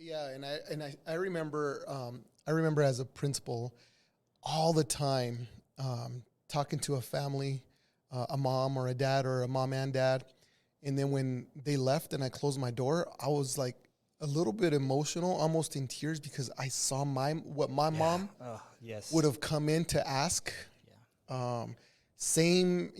Yeah, and I remember as a principal all the time talking to a family, a mom or a dad or a mom and dad, and then when they left and I closed my door, I was like a little bit emotional, almost in tears because I saw what my mom Yes. would have come in to ask. Yeah. Same,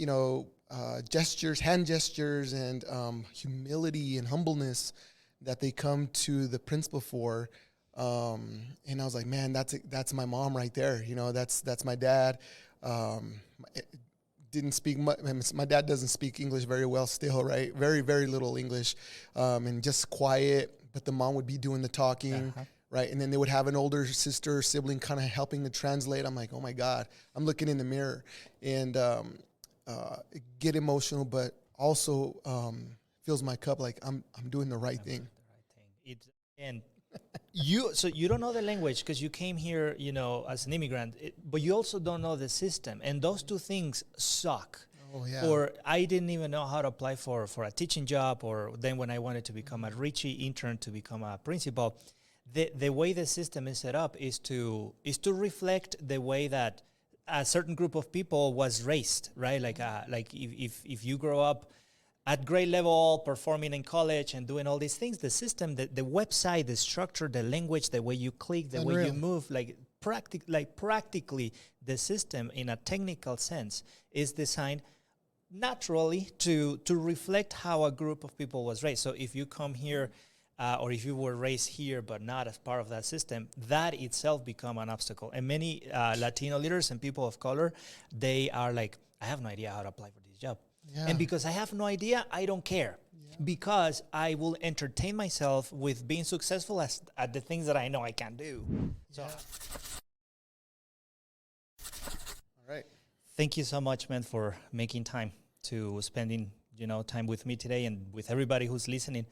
gestures, hand gestures, and humility and humbleness that they come to the principal for. And I was like, man, that's my mom right there. That's my dad. It didn't speak much. My dad doesn't speak English very well still, right? Very, very little English, and just quiet. But the mom would be doing the talking, right? And then they would have an older sister or sibling kind of helping to translate. I'm like, oh my God, I'm looking in the mirror and get emotional, but also fills my cup like I'm doing the right thing. It's and you don't know the language because you came here, as an immigrant, but you also don't know the system, and those two things suck. Oh yeah. Or I didn't even know how to apply for a teaching job, or then when I wanted to become a Richie intern to become a principal, the way the system is set up is to reflect the way that a certain group of people was raised, right? Like if you grow up at grade level, performing in college and doing all these things, the system, the website, the structure, the language, the way you click, the way you move, practically the system in a technical sense is designed naturally to reflect how a group of people was raised. So if you come here or if you were raised here but not as part of that system, that itself become an obstacle. And many Latino leaders and people of color, they are like, I have no idea how to apply for this job. Yeah. And because I have no idea, I don't care. Yeah. Because I will entertain myself with being successful at the things that I know I can do. So, all right. Thank you so much, man, for making time to spending, time with me today and with everybody who's listening.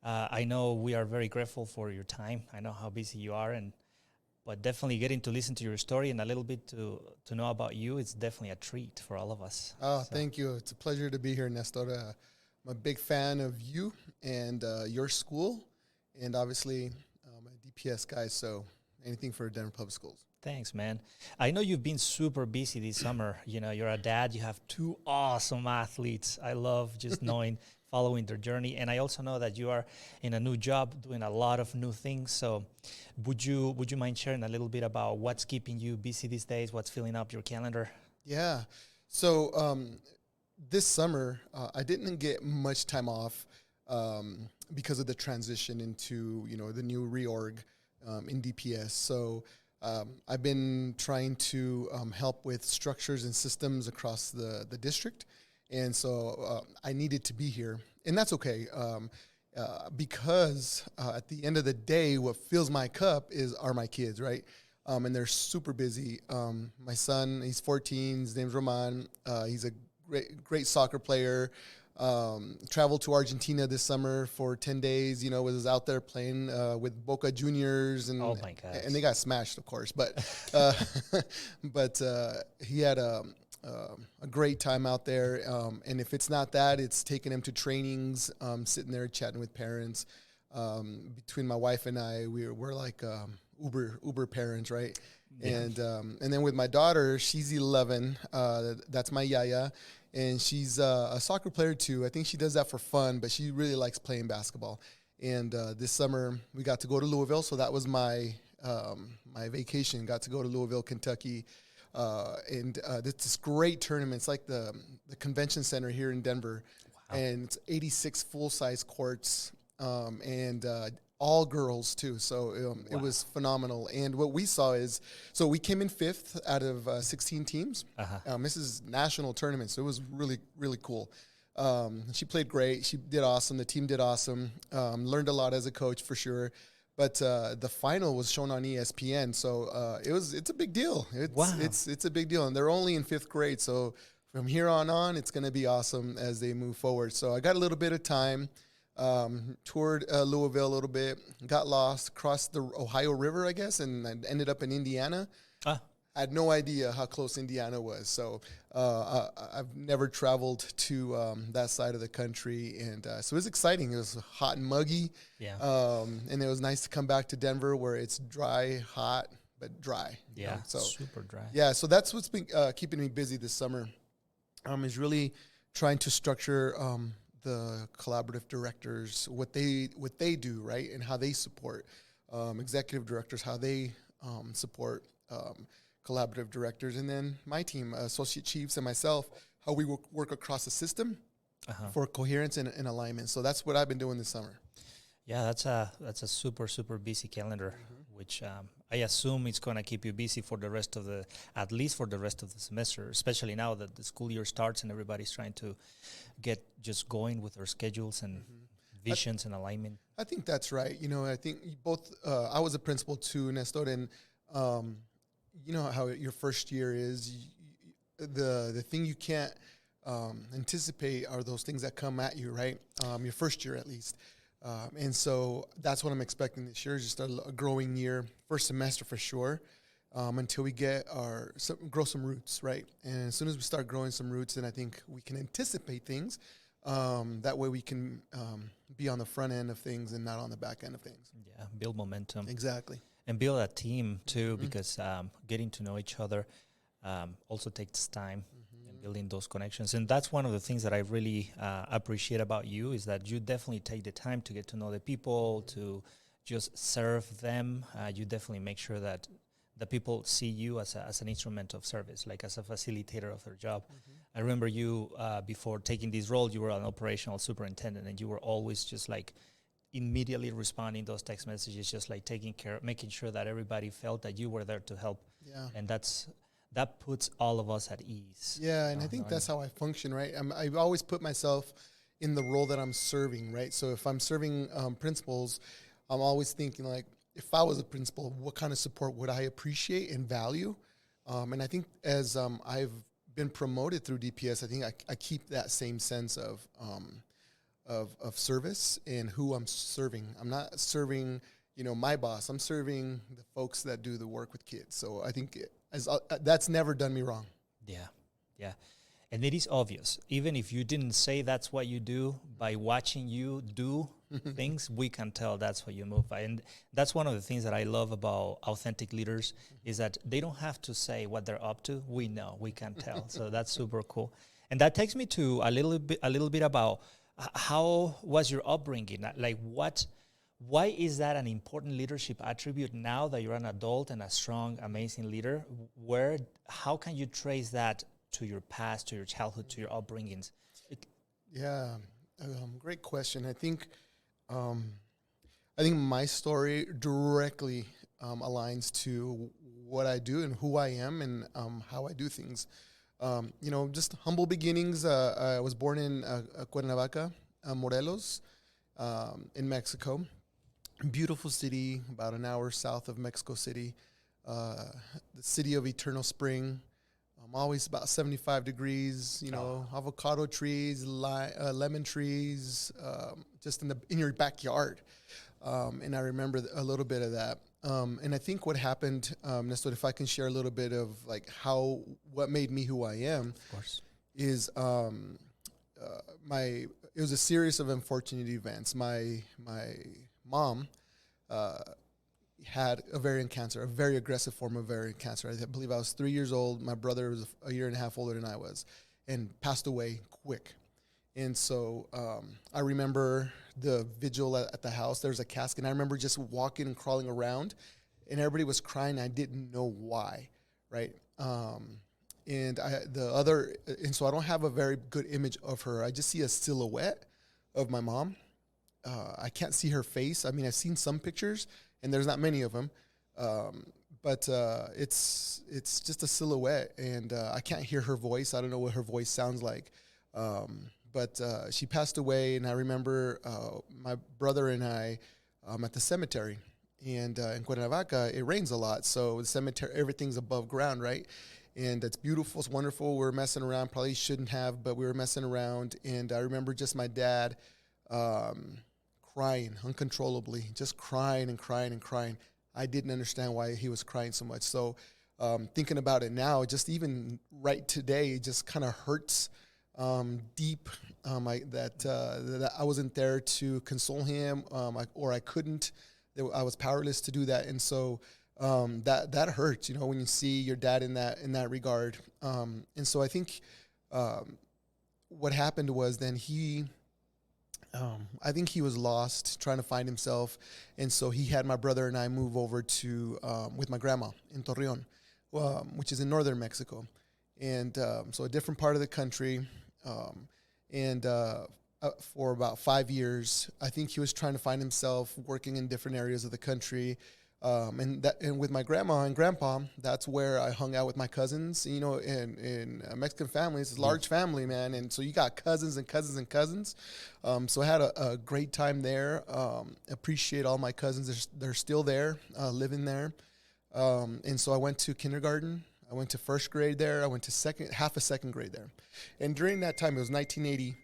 I know we are very grateful for your time. I know how busy you are, but definitely getting to listen to your story and a little bit to know about you, it's definitely a treat for all of us. Oh, thank you. It's a pleasure to be here, Nestor. I'm a big fan of you and your school, and obviously I'm a DPS guy, so anything for Denver Public Schools. Thanks, man. I know you've been super busy this summer. You're a dad. You have two awesome athletes. I love just following their journey. And I also know that you are in a new job doing a lot of new things. So would you mind sharing a little bit about what's keeping you busy these days? What's filling up your calendar? Yeah. So this summer, I didn't get much time off because of the transition into, the new reorg in DPS. So I've been trying to help with structures and systems across the district. And so I needed to be here. And that's okay because at the end of the day, what fills my cup are my kids, right? And they're super busy. My son, he's 14. His name's Roman. He's a great soccer player. Traveled to Argentina this summer for 10 days, was out there playing with Boca Juniors and oh my gosh. And they got smashed, of course, but he had a great time out there. And if it's not that, it's taking him to trainings, sitting there chatting with parents. Between my wife and I, we're like Uber parents, right? Yeah. And then with my daughter, she's 11. That's my Yaya. And she's a soccer player too. I think she does that for fun, but she really likes playing basketball. And this summer we got to go to Louisville, so that was my vacation. Got to go to Louisville, Kentucky, and this great tournament. It's like the convention center here in Denver, wow. And it's 86 full size courts, and all girls too. So wow. It was phenomenal. And what we saw is, so we came in 5th out of 16 teams. This is national tournament, so it was really, really cool. She played great. She did awesome. The team did awesome. Learned a lot as a coach for sure. But the final was shown on ESPN, so it's a big deal. It's a big deal, and they're only in 5th grade. So from here on, it's going to be awesome as they move forward. So I got a little bit of time. Toured Louisville a little bit, got lost, crossed the Ohio River, I guess, and I ended up in Indiana. I had no idea how close Indiana was. So I've never traveled to that side of the country. And so it was exciting. It was hot and muggy. Yeah. And it was nice to come back to Denver where it's dry, hot, but dry. Yeah, So super dry. yeah, so that's what's been keeping me busy this summer, is really trying to structure the collaborative directors, what they do, right, and how they support executive directors, how they support collaborative directors, and then my team, associate chiefs, and myself, how we work across the system for coherence and alignment. So that's what I've been doing this summer. Yeah, that's a super busy calendar, which I assume it's going to keep you busy for the rest of at least for the rest of the semester, especially now that the school year starts and everybody's trying to get just going with their schedules and visions and alignment. I think that's right. I think both. I was a principal too, Nestor, and you know how your first year is. The thing you can't anticipate are those things that come at you, right? Your first year, at least. And so that's what I'm expecting this year, is just a growing year, first semester for sure, until we get grow some roots, right? And as soon as we start growing some roots, then I think we can anticipate things. That way we can be on the front end of things and not on the back end of things. Yeah, build momentum. Exactly. And build a team too, because getting to know each other also takes time. Building those connections. And that's one of the things that I really appreciate about you, is that you definitely take the time to get to know the people, to just serve them. You definitely make sure that the people see you as an instrument of service, like as a facilitator of their job. I remember you, before taking this role, you were an operational superintendent, and you were always just like immediately responding those text messages, just like taking care, making sure that everybody felt that you were there to help. Yeah. And that puts all of us at ease. Yeah, and I think that's how I function, right? I always put myself in the role that I'm serving, right? So if I'm serving principals, I'm always thinking, like, if I was a principal, what kind of support would I appreciate and value? And I think as I've been promoted through DPS, I think I keep that same sense of service and who I'm serving. I'm not serving, my boss. I'm serving the folks that do the work with kids. So I think that's never done me wrong. Yeah. And it is obvious. Even if you didn't say that's what you do, by watching you do things, we can tell that's what you move by. And that's one of the things that I love about authentic leaders, is that they don't have to say what they're up to. We know, we can tell. So that's super cool. And that takes me to a little bit about how was your upbringing? Like, why is that an important leadership attribute now that you're an adult and a strong, amazing leader? How can you trace that to your past, to your childhood, to your upbringings? Great question. I think my story directly aligns to what I do and who I am and how I do things. Just humble beginnings. I was born in Cuernavaca, Morelos, in Mexico. Beautiful city, about an hour south of Mexico City. The city of eternal spring. Always about 75 degrees, avocado trees, lemon trees, just in your backyard. And I remember a little bit of that. And I think what happened, Nestor, if I can share a little bit of like what made me who I am, of course, is it was a series of unfortunate events. My mom had ovarian cancer, a very aggressive form of ovarian cancer. I believe I was 3 years old. My brother was a year and a half older than I was, and passed away quick. And so I remember the vigil at the house. There's a casket, and I remember just walking and crawling around, and everybody was crying. I didn't know why, right? And so I don't have a very good image of her. I just see a silhouette of my mom. I can't see her face. I mean, I've seen some pictures, and there's not many of them, but it's just a silhouette, and I can't hear her voice. I don't know what her voice sounds like, but she passed away, and I remember my brother and I at the cemetery, and in Cuernavaca, it rains a lot, so the cemetery, everything's above ground, right? And it's beautiful, it's wonderful. We're messing around, probably shouldn't have, but we were messing around, and I remember just my dad crying uncontrollably, just crying and crying and crying. I didn't understand why he was crying so much. So thinking about it now, just even right today, it just kind of hurts deep that I wasn't there to console him, or I couldn't. I was powerless to do that, and so that hurts, when you see your dad in that regard. And so I think what happened was then I think he was lost trying to find himself, and so he had my brother and I move over to with my grandma in Torreon, which is in northern Mexico, and so a different part of the country. And for about 5 years, I think he was trying to find himself working in different areas of the country. And with my grandma and grandpa, that's where I hung out with my cousins. In Mexican families, it's a large family, man. And so you got cousins and cousins and cousins. So I had a great time there. Appreciate all my cousins. They're still there, living there. And so I went to kindergarten. I went to first grade there. I went to half a second grade there. And during that time, it was 1980.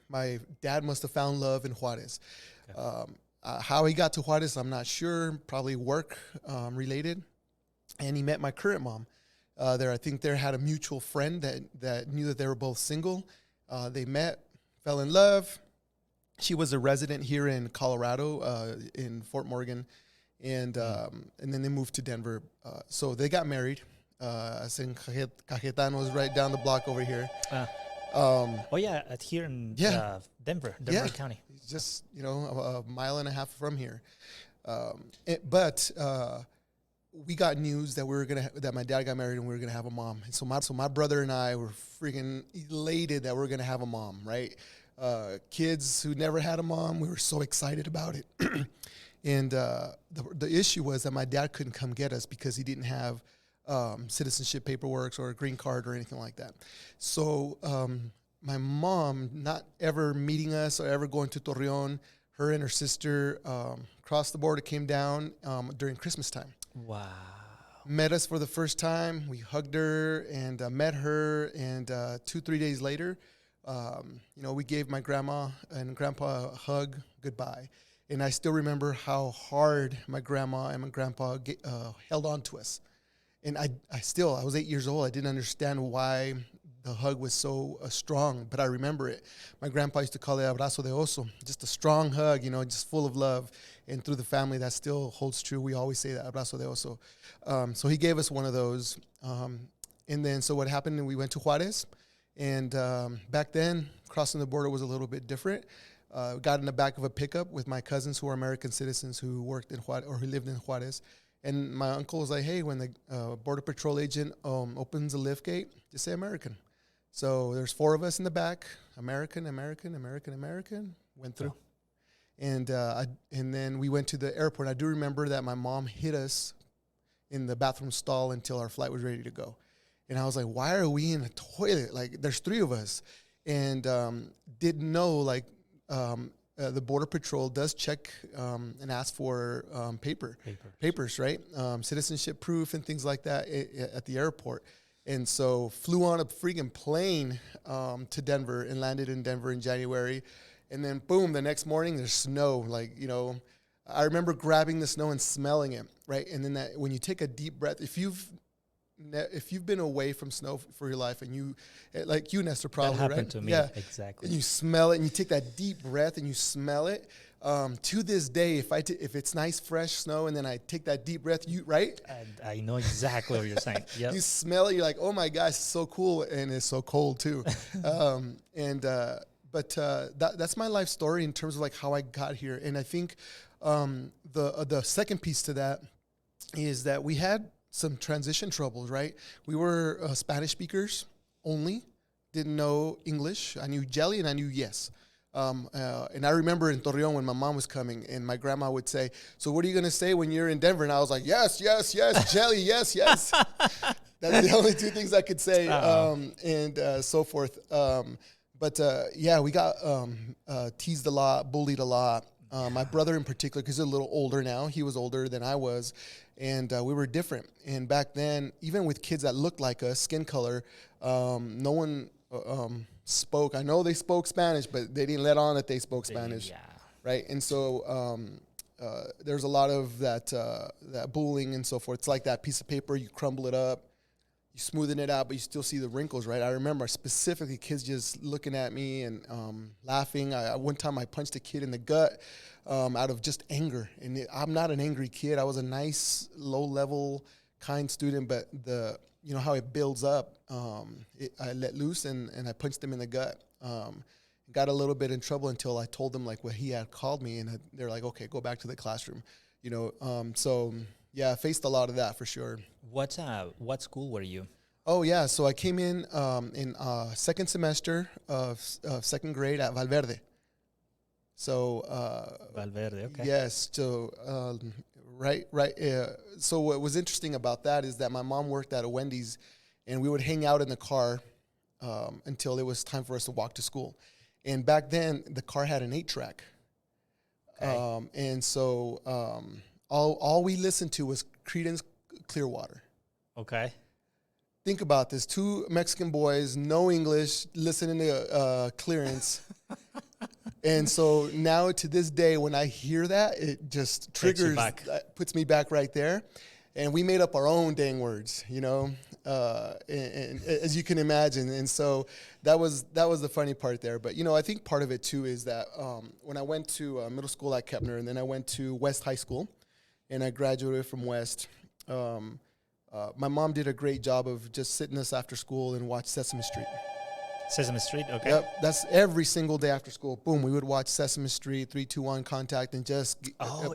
My dad must have found love in Juarez. Okay. How he got to Juarez, I'm not sure. Probably work related. And he met my current mom there. I think they had a mutual friend that knew that they were both single. They met, fell in love. She was a resident here in Colorado, in Fort Morgan. And then they moved to Denver. So they got married. Cajetano was right down the block over here. Here in Denver County. Just, a mile and a half from here. But we got news that that my dad got married and we were gonna have a mom. And so my brother and I were freaking elated that we were gonna have a mom, right? Kids who never had a mom, we were so excited about it. And the issue was that my dad couldn't come get us because he didn't have citizenship paperwork or a green card or anything like that. So my mom, not ever meeting us or ever going to Torreon, her and her sister crossed the border, came down during Christmas time. Wow. Met us for the first time. We hugged her and met her. And 2-3 days later, we gave my grandma and grandpa a hug goodbye. And I still remember how hard my grandma and my grandpa held on to us. And I was 8 years old. I didn't understand why the hug was so strong, but I remember it. My grandpa used to call it abrazo de oso, just a strong hug, just full of love. And through the family, that still holds true. We always say that, abrazo de oso. So he gave us one of those. And then, so what happened, we went to Juarez. And back then, crossing the border was a little bit different. Got in the back of a pickup with my cousins who are American citizens who worked in Juarez or who lived in Juarez. And my uncle was like, hey, when the Border Patrol agent opens the lift gate, just say American. So there's 4 of us in the back, American, went through. Oh. And then we went to the airport. I do remember that my mom hid us in the bathroom stall until our flight was ready to go. And I was like, why are we in a toilet? Like, there's 3 of us. And didn't know, the Border Patrol does check and ask for papers, right? Citizenship proof and things like that at the airport. And so flew on a freaking plane to Denver and landed in Denver in January. And then, boom, the next morning there's snow. I remember grabbing the snow and smelling it, right? And then when you take a deep breath, if you've been away from snow for your life and you Nestor, probably, that happened right? to me, yeah, exactly. And you smell it and you take that deep breath and you smell it. To this day, if it's nice fresh snow and then I take that deep breath, right? I know exactly what you're saying. Yep. You smell it, you're like, oh my gosh, it's so cool, and it's so cold too. But that's my life story in terms of how I got here. And I think the second piece to that is that we had some transition troubles, right? We were Spanish speakers only, didn't know English. I knew jelly and I knew yes. And I remember in Torreon when my mom was coming and my grandma would say, so what are you going to say when you're in Denver? And I was like, yes, jelly, yes. That's the only 2 things I could say, and so forth. But we got teased a lot, bullied a lot. My brother in particular, because he's a little older now. He was older than I was, and we were different. And back then, even with kids that looked like us, skin color, no one spoke. I know they spoke Spanish, but they didn't let on that they spoke Spanish, right? And so there's a lot of that bullying and so forth. It's like that piece of paper, you crumble it up, you smoothen it out, but you still see the wrinkles, right? I remember specifically kids just looking at me and laughing. One time I punched a kid in the gut out of just anger. And I'm not an angry kid. I was a nice, low-level, kind student, but you know how it builds up. I let loose and I punched him in the gut. Got a little bit in trouble until I told them like what he had called me, and they're like, okay, go back to the classroom, you know. So yeah, I faced a lot of that for sure. What school were you? Oh yeah, so I came in second semester of second grade at Valverde. So Valverde, okay. yes, so right. So what was interesting about that is that my mom worked at a Wendy's, and we would hang out in the car until it was time for us to walk to school. And back then, the car had an 8-track. Okay. And so all we listened to was Creedence Clearwater. Okay. Think about this. 2 Mexican boys, no English, listening to Clearance. And so now to this day, when I hear that, it just triggers, puts me back right there. And we made up our own dang words, you know, and as you can imagine. And so that was the funny part there. But, you know, I think part of it, too, is that when I went to middle school at Kepner, and then I went to West High School, and I graduated from West, my mom did a great job of just sitting us after school and watch Sesame Street. Sesame Street, okay. Yep, that's every single day after school. Boom, we would watch Sesame Street, 3, 2, 1, Contact, and just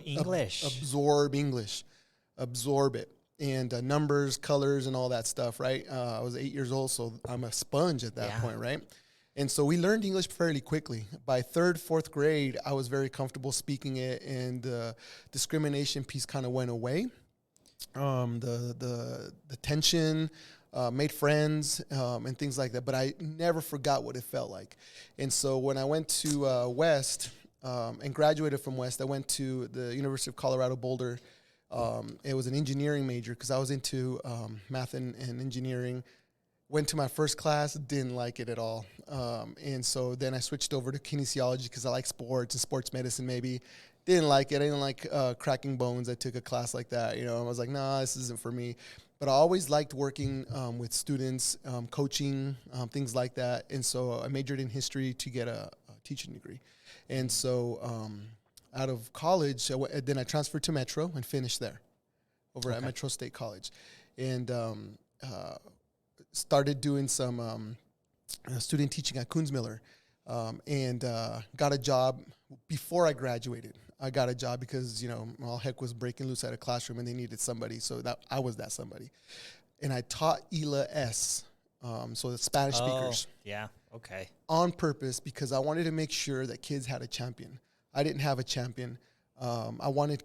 English. Absorb English. Absorb it. And numbers, colors, and all that stuff, right? I was 8 years old, so I'm a sponge at that point, right? And so we learned English fairly quickly. By 3rd, 4th grade, I was very comfortable speaking it, and the discrimination piece kind of went away. The tension, made friends, and things like that. But I never forgot what it felt like. And so when I went to West and graduated from West, I went to the University of Colorado Boulder. It was an engineering major because I was into math and engineering. Went to my first class, didn't like it at all. And so then I switched over to kinesiology because I like sports and sports medicine maybe. Didn't like it. I didn't like cracking bones. I took a class like that. You know, I was like, nah, this isn't for me. But I always liked working with students, coaching, things like that. And so I majored in history to get a teaching degree. And so out of college, then I transferred to Metro and finished there over at Metro State College. And started doing some student teaching at Kunzmiller, and got a job before I graduated. I got a job because, you know, all heck was breaking loose at a classroom and they needed somebody. So that I was that somebody. And I taught ELA-S, so the Spanish speakers. Yeah, okay. On purpose because I wanted to make sure that kids had a champion. I didn't have a champion. I wanted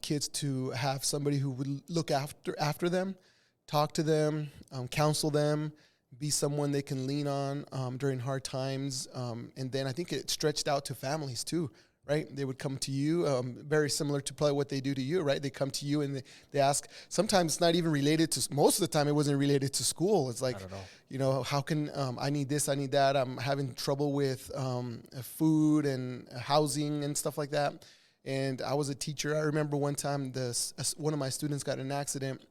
kids to have somebody who would look after them, talk to them, counsel them, be someone they can lean on during hard times. And then I think it stretched out to families too, right? They would come to you, very similar to probably what they do to you, right? They come to you and they ask. Sometimes it's not even related to, most of the time it wasn't related to school. It's like, you know, how can, I need this, I need that. I'm having trouble with food and housing and stuff like that. And I was a teacher. I remember one time one of my students got in an accident,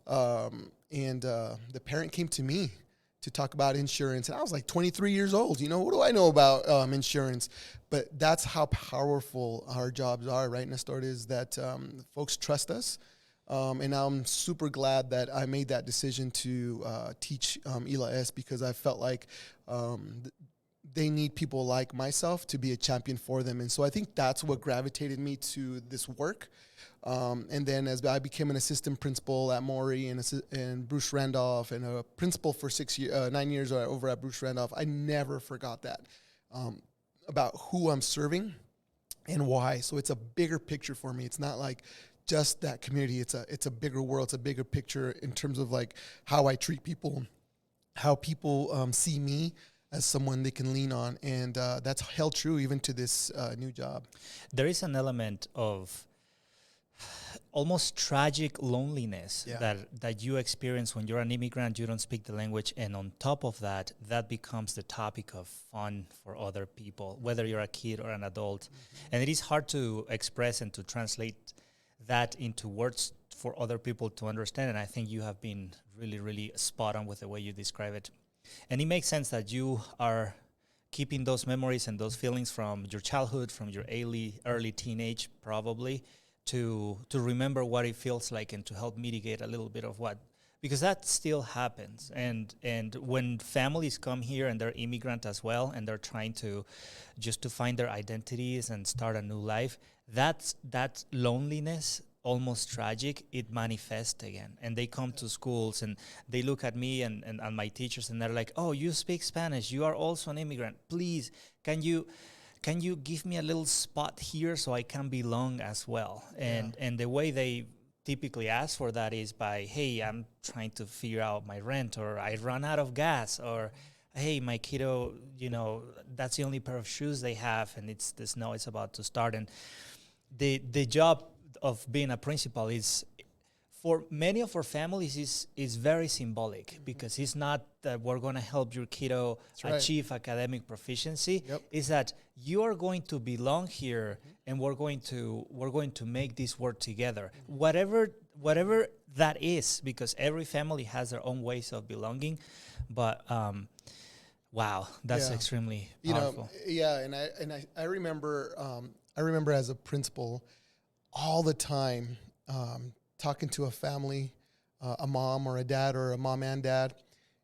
and the parent came to me to talk about insurance. And I was like 23 years old. You know, what do I know about insurance? But that's how powerful our jobs are, right, Nestor, is that folks trust us. And I'm super glad that I made that decision to teach ELA-S because I felt like they need people like myself to be a champion for them. And so I think that's what gravitated me to this work. And then as I became an assistant principal at Maury and Bruce Randolph and a principal for 9 years over at Bruce Randolph, I never forgot that about who I'm serving and why. So it's a bigger picture for me. It's not like just that community. It's a bigger world. It's a bigger picture in terms of like how I treat people, how people see me as someone they can lean on. And that's held true even to this new job. There is an element of almost tragic loneliness Yeah. that you experience when you're an immigrant, you don't speak the language, and on top of that, that becomes the topic of fun for other people, whether you're a kid or an adult. And it is hard to express and to translate that into words for other people to understand, and I think you have been really, really spot on with the way you describe it. And it makes sense that you are keeping those memories and those feelings from your childhood, from your early teenage, probably, to remember what it feels like and to help mitigate a little bit of what, because that still happens. And when families come here and they're immigrant as well, and they're trying to just to find their identities and start a new life, that loneliness, almost tragic, it manifests again. And they come to schools and they look at me and my teachers, and they're like, oh, you speak Spanish, you are also an immigrant, please, can you give me a little spot here so I can belong as well? And the way they typically ask for that is by, hey, I'm trying to figure out my rent, or I run out of gas, or hey, my kiddo, that's the only pair of shoes they have, and it's the snow is about to start. And the job of being a principal is, for many of our families, is very symbolic, because it's not that we're going to help your kiddo achieve academic proficiency. It's that you are going to belong here, and we're going to make this work together. Whatever that is, because every family has their own ways of belonging. But wow, that's extremely powerful. And I remember as a principal all the time, talking to a family, a mom or a dad, or a mom and dad.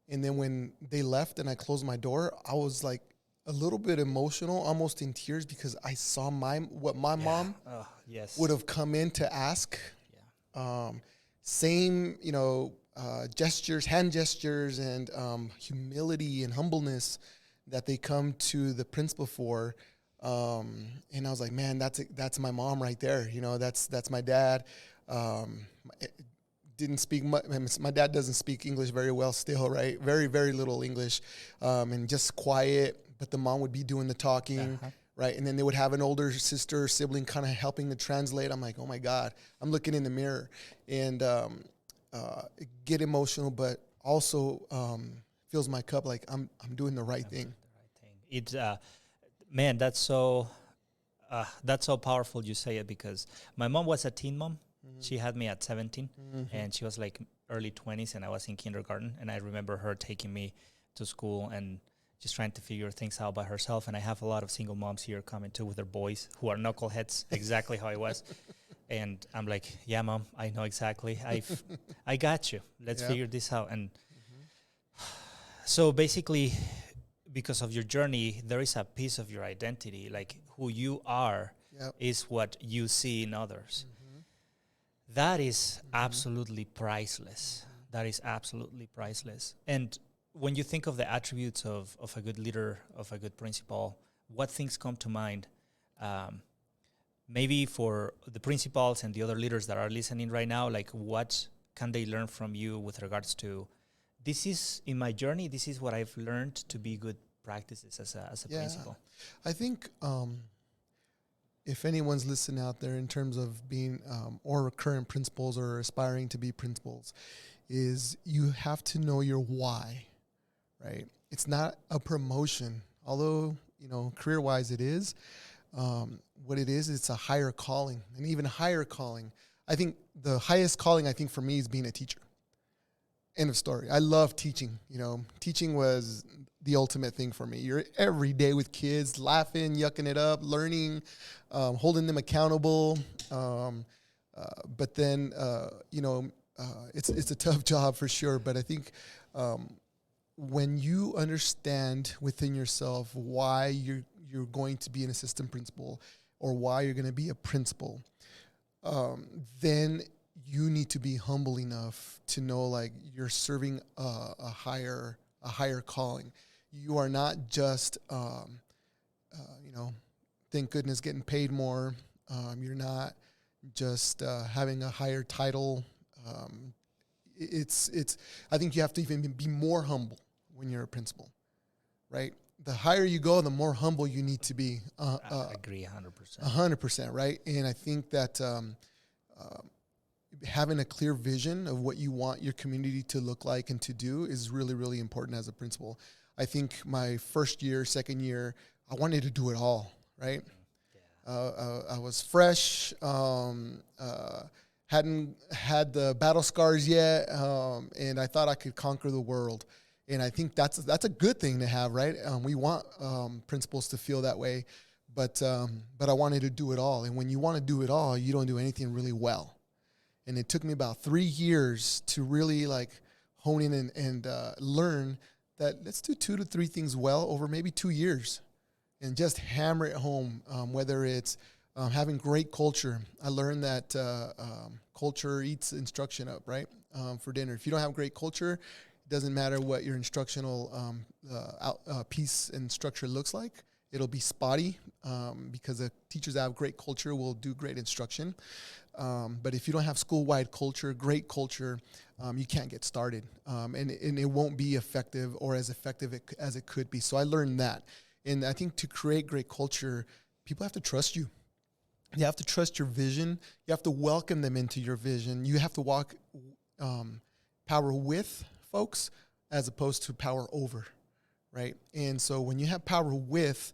And then when they left and I closed my door, I was like a little bit emotional, almost in tears, because I saw what my mom would have come in to ask. Same, gestures, hand gestures, and humility and humbleness that they come to the principal for. And I was like, man, that's my mom right there. That's my dad. Didn't speak much. My dad doesn't speak English very well still, right? Very, very little English, and just quiet. But the mom would be doing the talking, right? And then they would have an older sister or sibling kind of helping to translate. I'm like, oh my God, I'm looking in the mirror, and get emotional, but also fills my cup like I'm doing the right thing. It's man, that's so powerful you say it, because my mom was a teen mom. She had me at 17, and she was like early 20s, and I was in kindergarten. And I remember her taking me to school and just trying to figure things out by herself. And I have a lot of single moms here coming too with their boys who are knuckleheads, exactly how I was. And I'm like, yeah, Mom, I know exactly. I got you. Let's figure this out. And so basically, because of your journey, there is a piece of your identity, like who you are is what you see in others. That is absolutely priceless. That is absolutely priceless. And when you think of the attributes of a good leader, of a good principal, what things come to mind? Maybe for the principals and the other leaders that are listening right now, like what can they learn from you with regards to, this is in my journey, this is what I've learned to be good practices as a principal? I think if anyone's listening out there in terms of being or current principals or aspiring to be principals, is you have to know your why, right? It's not a promotion, although career-wise it is. What it is, it's a higher calling, an even higher calling. I think the highest calling, I think, for me is being a teacher. End of story. I love teaching. Teaching was the ultimate thing for me. You're every day with kids, laughing, yucking it up, learning, holding them accountable. But then, it's a tough job for sure. But I think when you understand within yourself why you're going to be an assistant principal or why you're going to be a principal, then you need to be humble enough to know like you're serving a higher calling. You are not just thank goodness getting paid more. You're not just having a higher title. It's I think you have to even be more humble when you're a principal, right? The higher you go, the more humble you need to be. I agree 100%. 100%, right? And I think that having a clear vision of what you want your community to look like and to do is really, really important as a principal. I think my first year, second year, I wanted to do it all, right? I was fresh, hadn't had the battle scars yet, and I thought I could conquer the world. And I think that's a good thing to have, right? We want principals to feel that way, but I wanted to do it all. And when you want to do it all, you don't do anything really well. And it took me about 3 years to really like hone in and learn that let's do 2 to 3 things well over maybe 2 years, and just hammer it home. Whether it's having great culture, I learned that culture eats instruction up, right? For dinner, if you don't have great culture, it doesn't matter what your instructional piece and structure looks like. It'll be spotty because the teachers that have great culture will do great instruction. But if you don't have school-wide culture, great culture, you can't get started. And it won't be effective or as effective as it could be. So I learned that. And I think to create great culture, people have to trust you. You have to trust your vision. You have to welcome them into your vision. You have to walk power with folks as opposed to power over, right? And so when you have power with,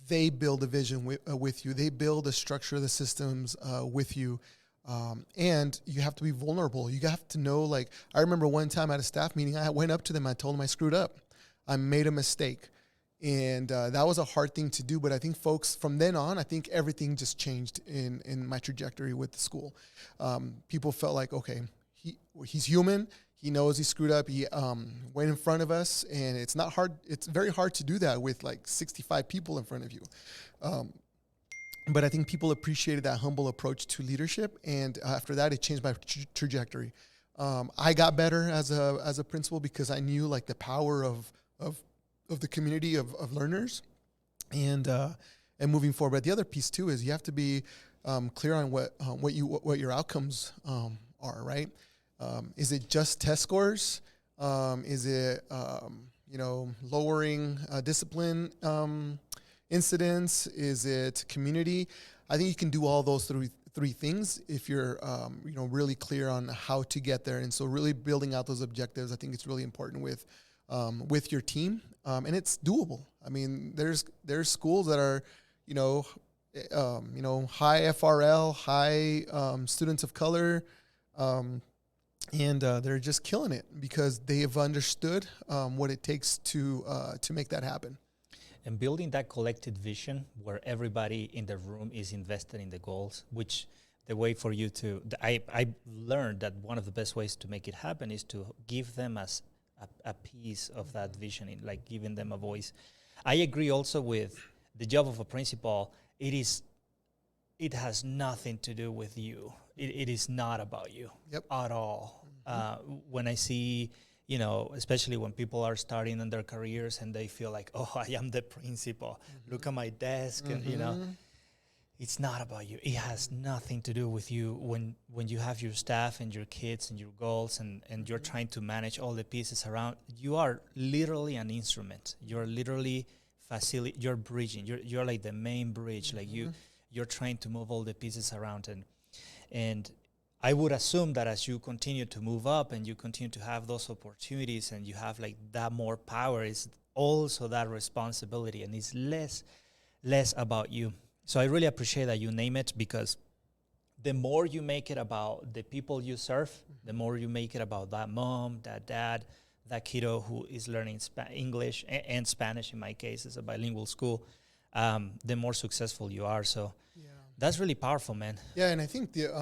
they build a vision with you. They build a structure of the systems with you. And you have to be vulnerable. You have to know, like, I remember one time at a staff meeting, I went up to them. I told them I screwed up. I made a mistake. And that was a hard thing to do. But I think folks, from then on, I think everything just changed in my trajectory with the school. People felt like, okay, he's human. He knows he screwed up. He went in front of us, and it's not hard. It's very hard to do that with like 65 people in front of you. But I think people appreciated that humble approach to leadership, and after that, it changed my trajectory. I got better as a principal because I knew like the power of the community of learners, and moving forward. But the other piece too is you have to be clear on what your outcomes are, right? Is it just test scores? Is it lowering discipline incidents? Is it community? I think you can do all those three things if you're really clear on how to get there. And so really building out those objectives, I think it's really important with your team, and it's doable. I mean, there's schools that are high FRL, high students of color. And they're just killing it because they have understood what it takes to make that happen. And building that collective vision where everybody in the room is invested in the goals, which the way for you to, I learned that one of the best ways to make it happen is to give them as a piece of that vision, like giving them a voice. I agree also with the job of a principal. It has nothing to do with you. It is not about you at all. When I see, especially when people are starting in their careers and they feel like, oh, I am the principal. Look at my desk. And, it's not about you. It has nothing to do with you when you have your staff and your kids and your goals and you're trying to manage all the pieces around. You are literally an instrument. You're literally you're bridging. You're like the main bridge. Like you're trying to move all the pieces around. And I would assume that as you continue to move up and you continue to have those opportunities and you have like that more power, is also that responsibility, and it's less about you. So I really appreciate that you name it, because the more you make it about the people you serve, the more you make it about that mom, that dad, that kiddo who is learning English and Spanish. In my case, it's a bilingual school. The more successful you are. So that's really powerful, man. Yeah, and I think the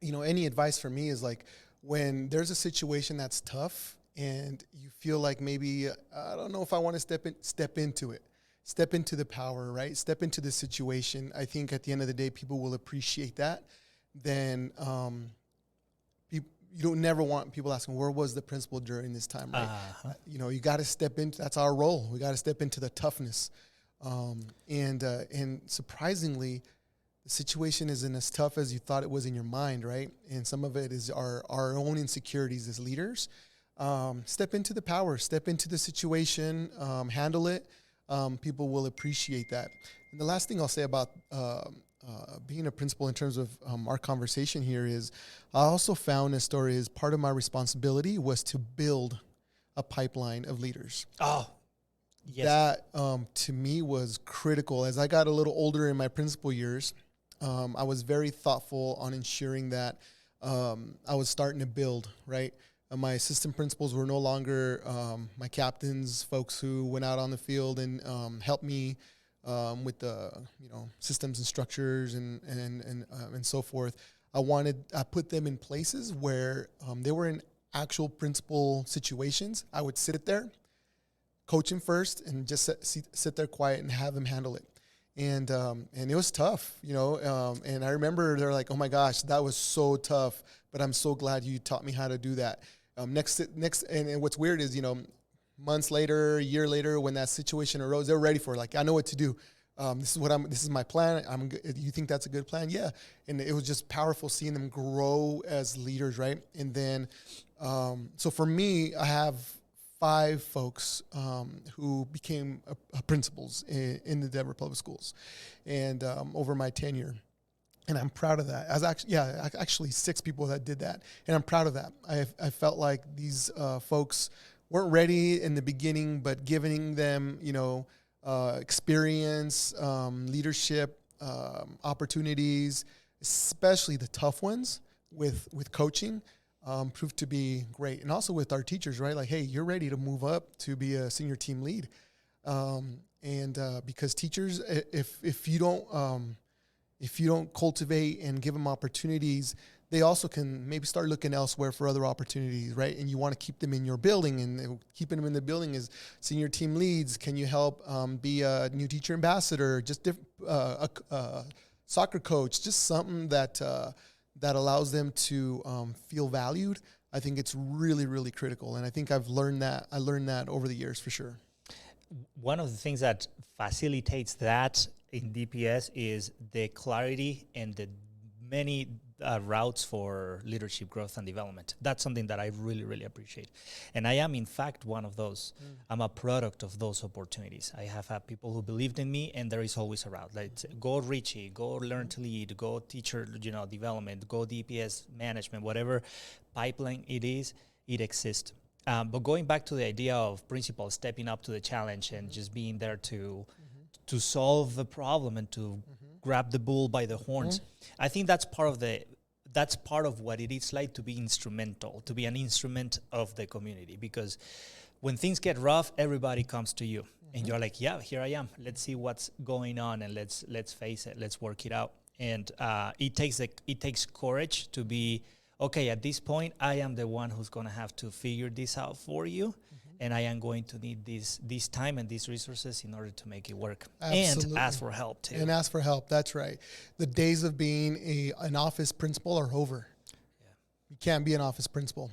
any advice for me is like when there's a situation that's tough and you feel like maybe I don't know if I want to step into it. Step into the power, right? Step into the situation. I think at the end of the day, people will appreciate that. Then you don't never want people asking, where was the principal during this time, right? You got to step into, that's our role. We got to step into the toughness. And surprisingly, the situation isn't as tough as you thought it was in your mind, right? And some of it is our own insecurities as leaders. Step into the power, step into the situation, handle it. People will appreciate that. And the last thing I'll say about being a principal in terms of our conversation here is I also found a story as part of my responsibility was to build a pipeline of leaders. Oh, yes. That to me was critical. As I got a little older in my principal years, I was very thoughtful on ensuring that I was starting to build, right? My assistant principals were no longer my captains, folks who went out on the field and helped me with the systems and structures and so forth. I put them in places where they were in actual principal situations. I would sit there, coach them first, and just sit there quiet and have them handle it. And it was tough, and I remember they're like, "Oh my gosh, that was so tough, but I'm so glad you taught me how to do that." Next, and what's weird is, months later, a year later, when that situation arose, they're ready for it. Like, I know what to do. This is my plan. You think that's a good plan? Yeah. And it was just powerful seeing them grow as leaders, right? And then, so for me, I have 5 folks who became principals in the Denver Public Schools, and over my tenure. And I'm proud of that. Actually 6 people that did that, and I'm proud of that. I felt like these folks weren't ready in the beginning, but giving them, experience, leadership, opportunities, especially the tough ones with coaching, proved to be great. And also with our teachers, right? Like, hey, you're ready to move up to be a senior team lead. Because teachers, if you don't cultivate and give them opportunities, they also can maybe start looking elsewhere for other opportunities, right? And you want to keep them in your building, and keeping them in the building is senior team leads. Can you help be a new teacher ambassador, just a soccer coach, just something that allows them to feel valued? I think it's really, really critical. And I think I've learned that. I learned that over the years for sure. One of the things that facilitates that in DPS is the clarity and the many routes for leadership growth and development. That's something that I really, really appreciate. And I am, in fact, one of those. I'm a product of those opportunities. I have had people who believed in me, and there is always a route. Like, go Richie, go learn to lead, go teacher, development, go DPS management, whatever pipeline it is, it exists. But going back to the idea of principals stepping up to the challenge and just being there to solve the problem and to grab the bull by the horns, I think that's part of what it is like to be instrumental, to be an instrument of the community. Because when things get rough, everybody comes to you, and you're like, "Yeah, here I am. Let's see what's going on, and let's face it. Let's work it out." And it takes courage to be, okay, at this point, I am the one who's going to have to figure this out for you, and I am going to need this time and these resources in order to make it work. Absolutely. And ask for help, too. And ask for help, that's right. The days of being an office principal are over. Yeah. You can't be an office principal.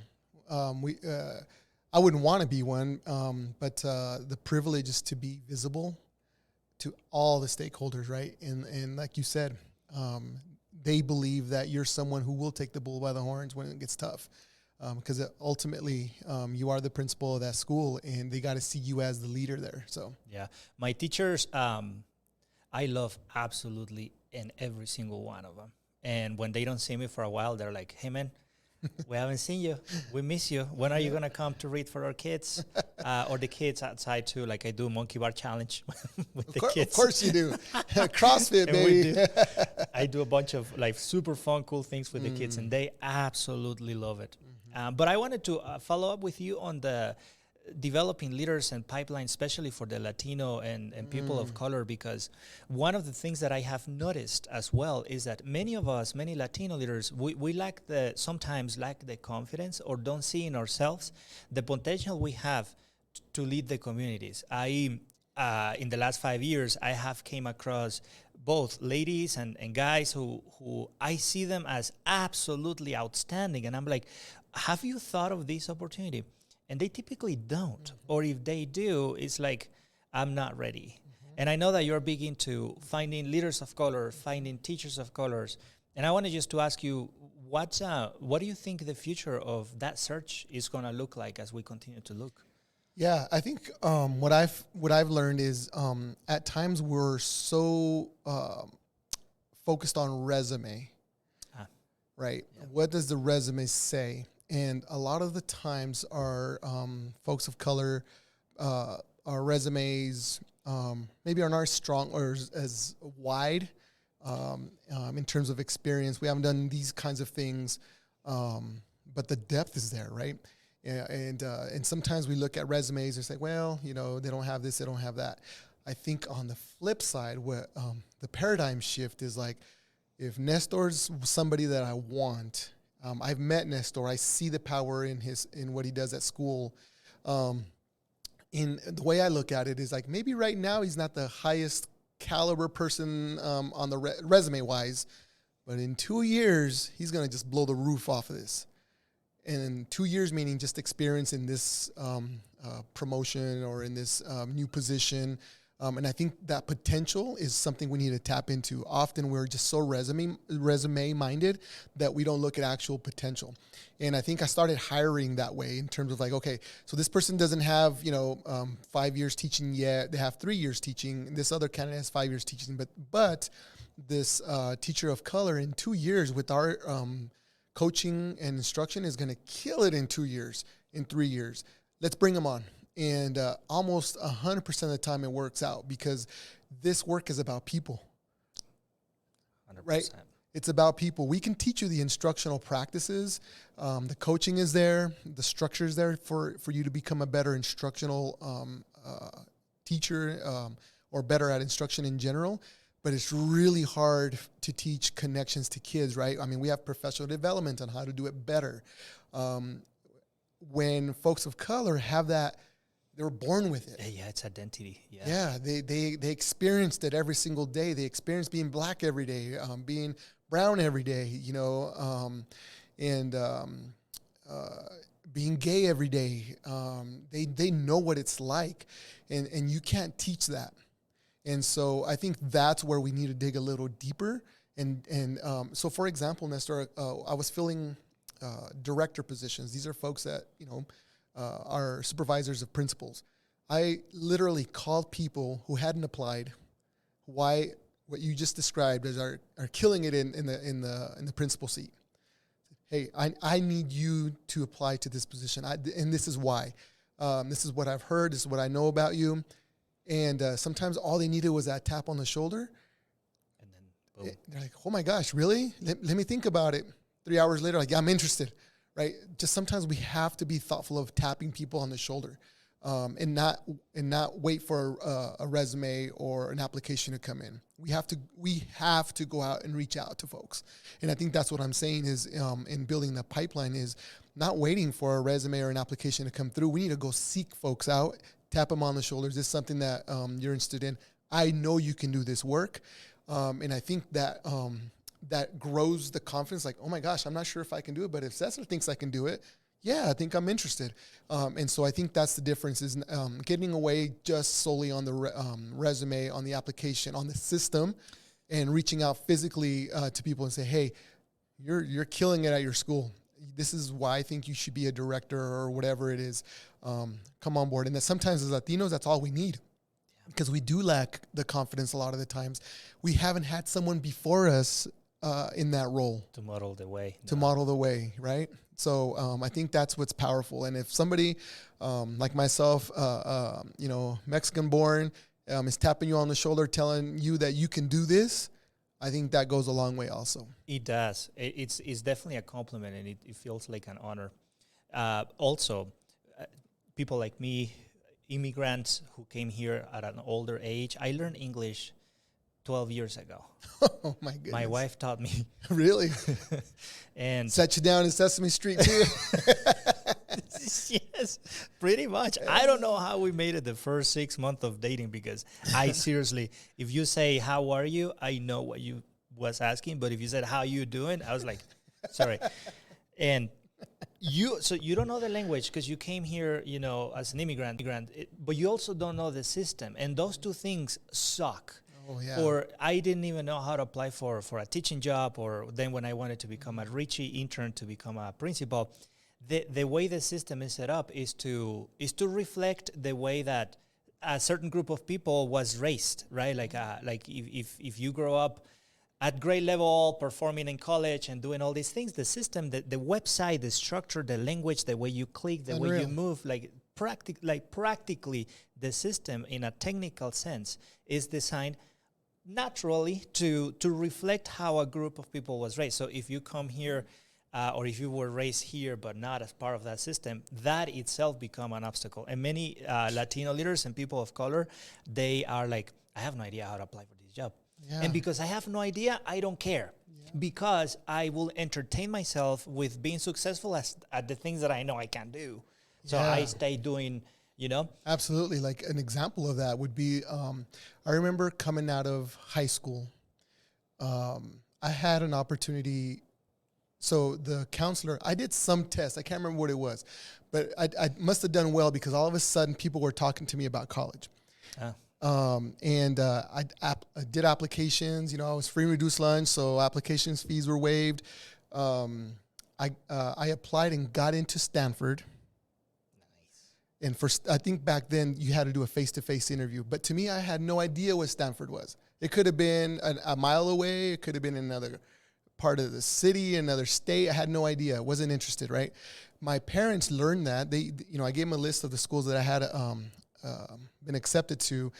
I wouldn't want to be one, but the privilege is to be visible to all the stakeholders, right? And like you said, they believe that you're someone who will take the bull by the horns when it gets tough, because ultimately you are the principal of that school, and they got to see you as the leader there. So yeah, my teachers, I love absolutely in every single one of them. And when they don't see me for a while, they're like, "Hey man, we haven't seen you. We miss you. When are you gonna come to read for our kids or the kids outside too?" Like, I do monkey bar challenge with the kids. Of course you do. CrossFit, baby. I do a bunch of like super fun, cool things with the kids, and they absolutely love it. But I wanted to follow up with you on the developing leaders and pipeline, especially for the Latino and people of color, because one of the things that I have noticed as well is that many of us, many Latino leaders, we sometimes lack the confidence or don't see in ourselves the potential we have to lead the communities. In the last 5 years, I have came across both ladies and guys who I see them as absolutely outstanding. And I'm like, have you thought of this opportunity? And they typically don't. Or if they do, it's like, I'm not ready. And I know that you're big into finding leaders of color, finding teachers of colors. And I wanted just to ask you, what do you think the future of that search is going to look like as we continue to look? Yeah, I think what I've learned is at times we're so focused on resume, right? Yeah. What does the resume say? And a lot of the times our folks of color, our resumes maybe aren't as strong or as wide in terms of experience. We haven't done these kinds of things, but the depth is there, right? And sometimes we look at resumes and say, well, you know, they don't have this, they don't have that. I think on the flip side, what the paradigm shift is like, if Nestor's somebody that I want, I've met Nestor, I see the power in what he does at school. In the way I look at it is like, maybe right now he's not the highest caliber person on the resume wise, but in 2 years he's gonna just blow the roof off of this. And in 2 years, meaning just experience in this promotion or in this new position. And I think that potential is something we need to tap into. Often we're just so resume minded that we don't look at actual potential. And I think I started hiring that way in terms of like, okay, so this person doesn't have, 5 years teaching yet. They have 3 years teaching. This other candidate has 5 years teaching. But this teacher of color in 2 years with our coaching and instruction is going to kill it in 2 years, in 3 years. Let's bring them on. And almost 100% of the time it works out because this work is about people, 100%. Right? It's about people. We can teach you the instructional practices. The coaching is there. The structure is there for you to become a better instructional teacher or better at instruction in general. But it's really hard to teach connections to kids, right? I mean, we have professional development on how to do it better. When folks of color have that, they were born with it. Yeah, it's identity. Yeah, they experienced it every single day. They experienced being black every day, being brown every day, and being gay every day. They know what it's like, and you can't teach that. And so I think that's where we need to dig a little deeper. And so, for example, Nestor, I was filling director positions. These are folks that, are supervisors of principals. I literally called people who hadn't applied, what you just described as are killing it in the principal seat. Hey, I need you to apply to this position, and this is why. This is what I've heard. This is what I know about you. And sometimes all they needed was that tap on the shoulder. And then, boom. They're like, oh my gosh, really? Let me think about it. 3 hours later, like, yeah, I'm interested, right? Just sometimes we have to be thoughtful of tapping people on the shoulder and not wait for a resume or an application to come in. We have to go out and reach out to folks. And I think that's what I'm saying is in building the pipeline is not waiting for a resume or an application to come through. We need to go seek folks out, tap them on the shoulders. This is something that you're interested in. I know you can do this work. And I think that that grows the confidence, like, oh my gosh, I'm not sure if I can do it, but if Cesar thinks I can do it, yeah, I think I'm interested. And so I think that's the difference is getting away just solely on the resume, on the application, on the system, and reaching out physically to people and say, hey, you're killing it at your school. This is why I think you should be a director or whatever it is. Come on board. And that sometimes as Latinos, that's all we need. Because we do lack the confidence a lot of the times. We haven't had someone before us in that role. To model the way. To model the way, right? So I think that's what's powerful. And if somebody like myself, Mexican born, is tapping you on the shoulder, telling you that you can do this, I think that goes a long way also. It does. It's definitely a compliment, and it feels like an honor. Also, people like me, immigrants who came here at an older age, I learned English 12 years ago. Oh, my goodness. My wife taught me. Really? And set you down in Sesame Street, too? Yes, pretty much. I don't know how we made it the first 6 months of dating because I seriously, if you say, how are you? I know what you was asking. But if you said, how you doing? I was like, sorry. And so you don't know the language because you came here, as an immigrant, but you also don't know the system. And those two things suck. Oh, yeah. Or I didn't even know how to apply for a teaching job, or then when I wanted to become a Richie intern to become a principal, the way the system is set up is to reflect the way that a certain group of people was raised, right? Like if you grow up at grade level, performing in college and doing all these things, the system, the website, the structure, the language, the way you click, the way you move, practically the system in a technical sense is designed naturally to reflect how a group of people was raised. So if you come here or if you were raised here but not as part of that system, that itself become an obstacle. And many Latino leaders and people of color, they are like, I have no idea how to apply for this job. Yeah. And because I have no idea, I don't care. Yeah. Because I will entertain myself with being successful at the things that I know I can do. So I stay doing, Absolutely. Like an example of that would be, I remember coming out of high school, I had an opportunity. So the counselor, I did some tests. I can't remember what it was, but I must have done well because all of a sudden people were talking to me about college. I did applications, I was free and reduced lunch, so applications fees were waived. I applied and got into Stanford. Nice. And I think back then you had to do a face-to-face interview, but to me, I had no idea what Stanford was. It could have been a mile away. It could have been another part of the city, another state. I had no idea. I wasn't interested, right? My parents learned that. I gave them a list of the schools that I had been accepted to.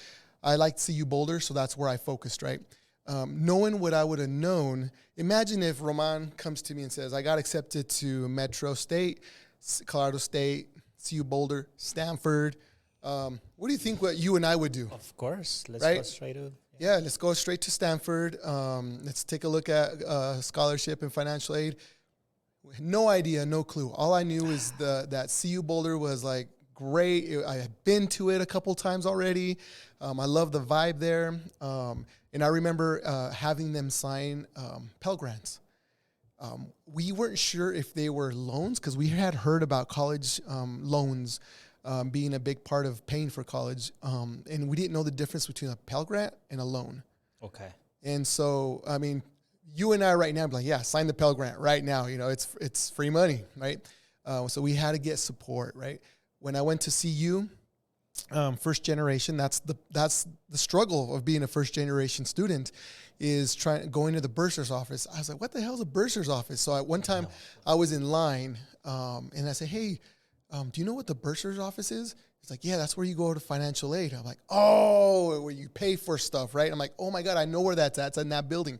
I liked CU Boulder, so that's where I focused, right? Knowing what I would have known, imagine if Roman comes to me and says, I got accepted to Metro State, Colorado State, CU Boulder, Stanford. What do you think what you and I would do? Of course. Let's go straight to let's go straight to Stanford. Let's take a look at scholarship and financial aid. No idea, no clue. All I knew is that CU Boulder was like great. I had been to it a couple times already. I love the vibe there. And I remember having them sign Pell Grants. We weren't sure if they were loans because we had heard about college loans being a big part of paying for college. And we didn't know the difference between a Pell Grant and a loan. Okay. And so, I mean, you and I right now, be like, sign the Pell Grant right now. It's free money, right? So we had to get support, right? When I went to CU, first generation, that's the struggle of being a first generation student, is going to the bursar's office. I was like, what the hell is a bursar's office? So at one time I was in line and I said, hey, do you know what the bursar's office is? He's like, yeah, that's where you go to financial aid. I'm like, oh, where you pay for stuff, right? I'm like, oh my God, I know where that's at. It's in that building.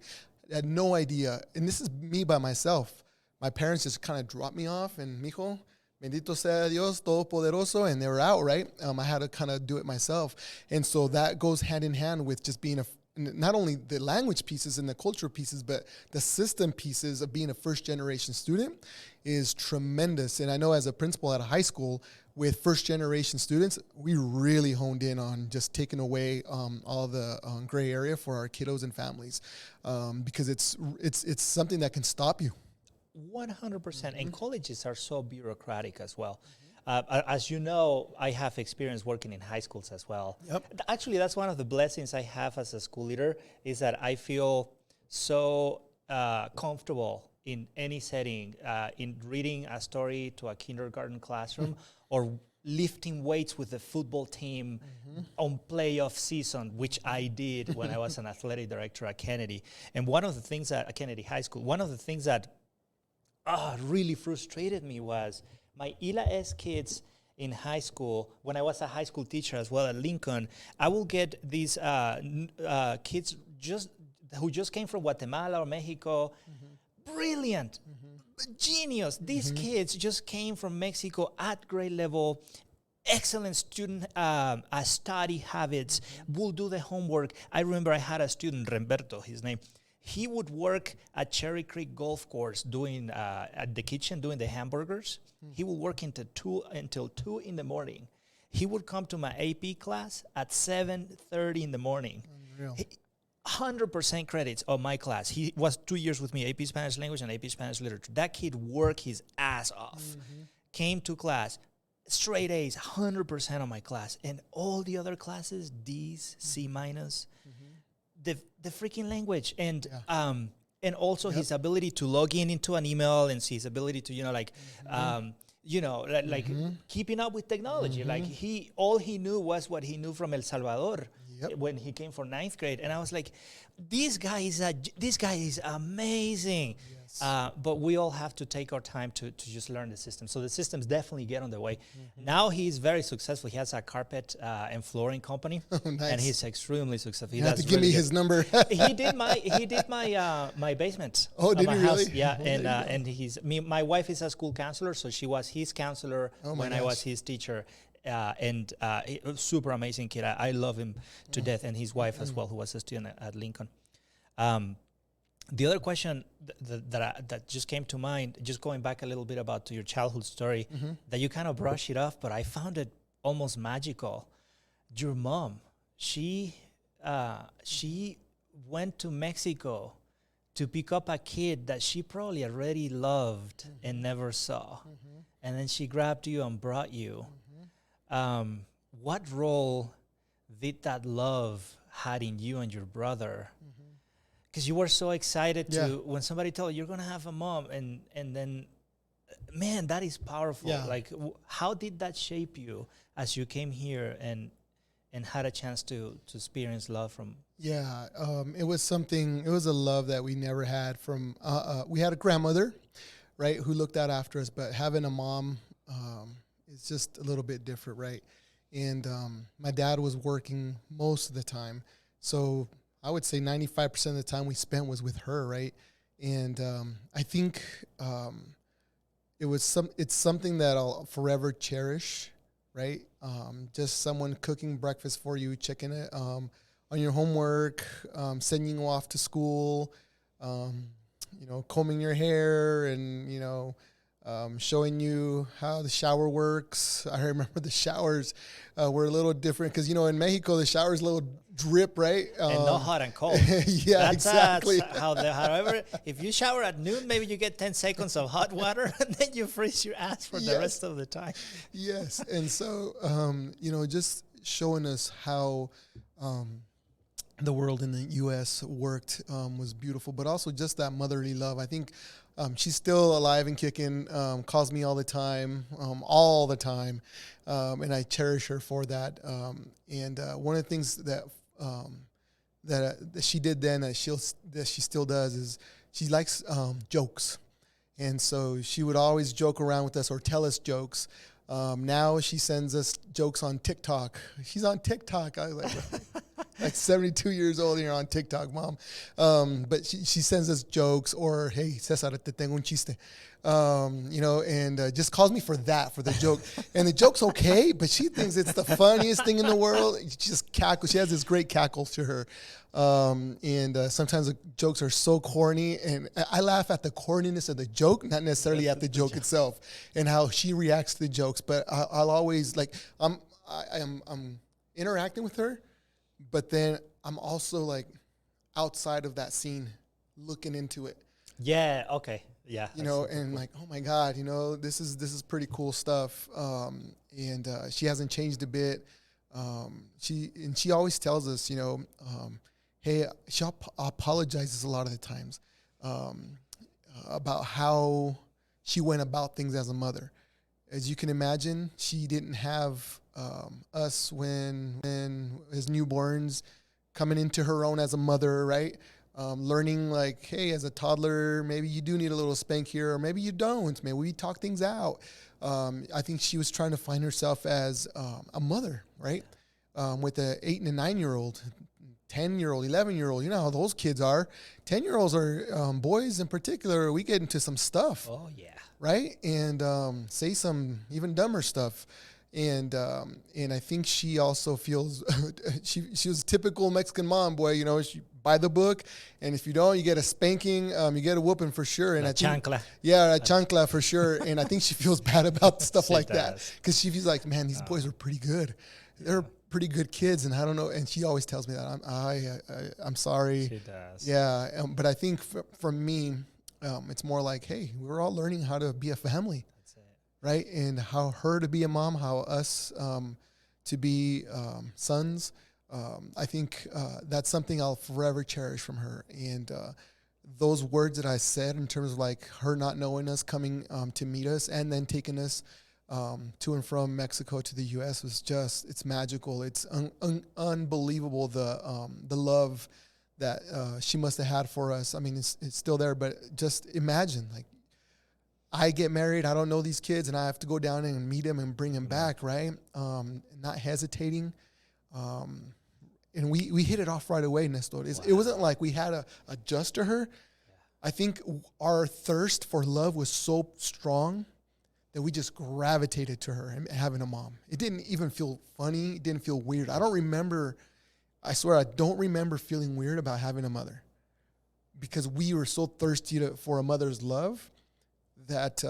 I had no idea. And this is me by myself. My parents just kind of dropped me off and, mijo, bendito sea Dios, todopoderoso, and they were out, right? I had to kind of do it myself. And so that goes hand in hand with just being not only the language pieces and the cultural pieces, but the system pieces of being a first-generation student is tremendous. And I know as a principal at a high school with first-generation students, we really honed in on just taking away all the gray area for our kiddos and families because it's something that can stop you. 100%. And colleges are so bureaucratic as well. As you know, I have experience working in high schools as well. Yep. Actually, that's one of the blessings I have as a school leader is that I feel so comfortable in any setting, in reading a story to a kindergarten classroom or lifting weights with the football team on playoff season, which I did when I was an athletic director at Kennedy. And one of the things at Kennedy High School, one of the things that really frustrated me was my ELA-S kids in high school, when I was a high school teacher as well at Lincoln, I will get these kids who just came from Guatemala or Mexico, brilliant, genius. These kids just came from Mexico at grade level, excellent student study habits, will do the homework. I remember I had a student, Remberto, his name. He would work at Cherry Creek Golf Course doing at the kitchen doing the hamburgers. He would work until 2 in the morning. He would come to my AP class at 7:30 in the morning. 100% credits on my class. He was 2 years with me, AP Spanish Language and AP Spanish Literature. That kid worked his ass off. Came to class, straight A's, 100% on my class. And all the other classes, D's, C minus. The freaking language and also his ability to log into an email and his ability to keeping up with technology. Like all he knew was what he knew from El Salvador. when he came for 9th grade, and I was like, this guy is amazing. Yes. But we all have to take our time to just learn the system. So the systems definitely get on the way. Now he's very successful. He has a carpet and flooring company, Nice. and he's extremely successful. He You have does to give really me good. his number. He did my basement. Oh, of did my he house. really? Yeah, Oh, there you go. and my wife is a school counselor, so she was his counselor Oh, my when I was gosh. his teacher. Super amazing kid. I love him to death, and his wife as well, who was a student at Lincoln. The other question that just came to mind, just going back a little bit about to your childhood story, that you kind of brush it off, but I found it almost magical. Your mom, she went to Mexico to pick up a kid that she probably already loved and never saw, and then she grabbed you and brought you. What role did that love had in you and your brother? Because you were so excited to when somebody told you you're gonna have a mom, and then, man, that is powerful. Yeah. Like, how did that shape you as you came here and had a chance to experience love from? Yeah, it was something. It was a love that we never had from. We had a grandmother, right, who looked out after us, but having a mom is just a little bit different, right? And my dad was working most of the time, so I would say 95% of the time we spent was with her, right? And I think it's something that I'll forever cherish, right? Just someone cooking breakfast for you, checking it on your homework, sending you off to school, combing your hair, and showing you how the shower works. I remember the showers were a little different because, in Mexico, the shower's a little drip, right? And no hot and cold. Yeah, That's exactly. However, if you shower at noon, maybe you get 10 seconds of hot water, and then you freeze your ass for the rest of the time. Yes. And so, just showing us how the world in the U.S. worked was beautiful, but also just that motherly love. I think she's still alive and kicking, calls me all the time, and I cherish her for that. And one of the things that she did then that she still does is she likes jokes, and so she would always joke around with us or tell us jokes. Now she sends us jokes on TikTok. She's on TikTok. I was like 72 years old and you're on TikTok, Mom. But she sends us jokes, or, hey, Cesar, te tengo un chiste. And just calls me for the joke. And the joke's okay, but she thinks it's the funniest thing in the world. She just cackles. She has this great cackle to her. Sometimes the jokes are so corny, and I laugh at the corniness of the joke, not necessarily at the joke itself and how she reacts to the jokes. But I'll always, I'm interacting with her, but then I'm also like outside of that scene looking into it. Yeah. Okay. Yeah. And like, oh my God, this is pretty cool stuff. She hasn't changed a bit. She always tells us, hey, she apologizes a lot of the times about how she went about things as a mother. As you can imagine, she didn't have us when as newborns, coming into her own as a mother, right? Learning like, hey, as a toddler, maybe you do need a little spank here, or maybe you don't. Maybe we talk things out. I think she was trying to find herself as a mother, right? With an 8 and a 9-year-old, 10-year-old, 11-year-old. You know how those kids are. 10-year-olds are boys in particular. We get into some stuff. Oh yeah. Right, and say some even dumber stuff. And I think she also feels she was a typical Mexican mom, boy. She buy the book, and if you don't, you get a spanking. You get a whooping for sure. And chancla. Yeah, a chancla for sure. And I think she feels bad about stuff She like does. that because she feels like, man, these boys are pretty good. They're pretty good kids, and I don't know. And she always tells me that I'm sorry. She does. Yeah, but I think for me, it's more like, hey, we're all learning how to be a family. Right, and how her to be a mom, how us to be sons. I think that's something I'll forever cherish from her. And those words that I said in terms of like her not knowing us, coming to meet us, and then taking us to and from Mexico to the U.S. was just, it's magical. It's unbelievable, the love that she must have had for us. I mean, it's still there, but just imagine, like, I get married, I don't know these kids, and I have to go down and meet them and bring them back, right? Not hesitating. And we hit it off right away, Nestor. It wasn't like we had to adjust to her. Yeah. I think our thirst for love was so strong that we just gravitated to her and having a mom. It didn't even feel funny. It didn't feel weird. I swear I don't remember feeling weird about having a mother, because we were so thirsty for a mother's love that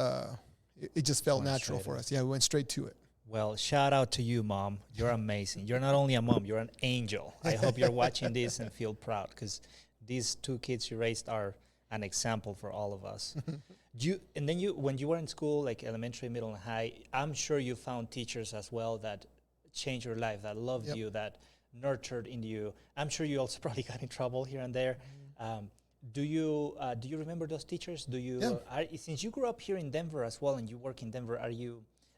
it just felt natural for us. Yeah, we went straight to it. Well, shout out to you, Mom. You're amazing. You're not only a mom, you're an angel. I hope you're watching this and feel proud, because these two kids you raised are an example for all of us. When you were in school, like elementary, middle, and high, I'm sure you found teachers as well that changed your life, that loved you, that nurtured in you. I'm sure you also probably got in trouble here and there. Do you remember those teachers? Since you grew up here in Denver as well, and you work in Denver,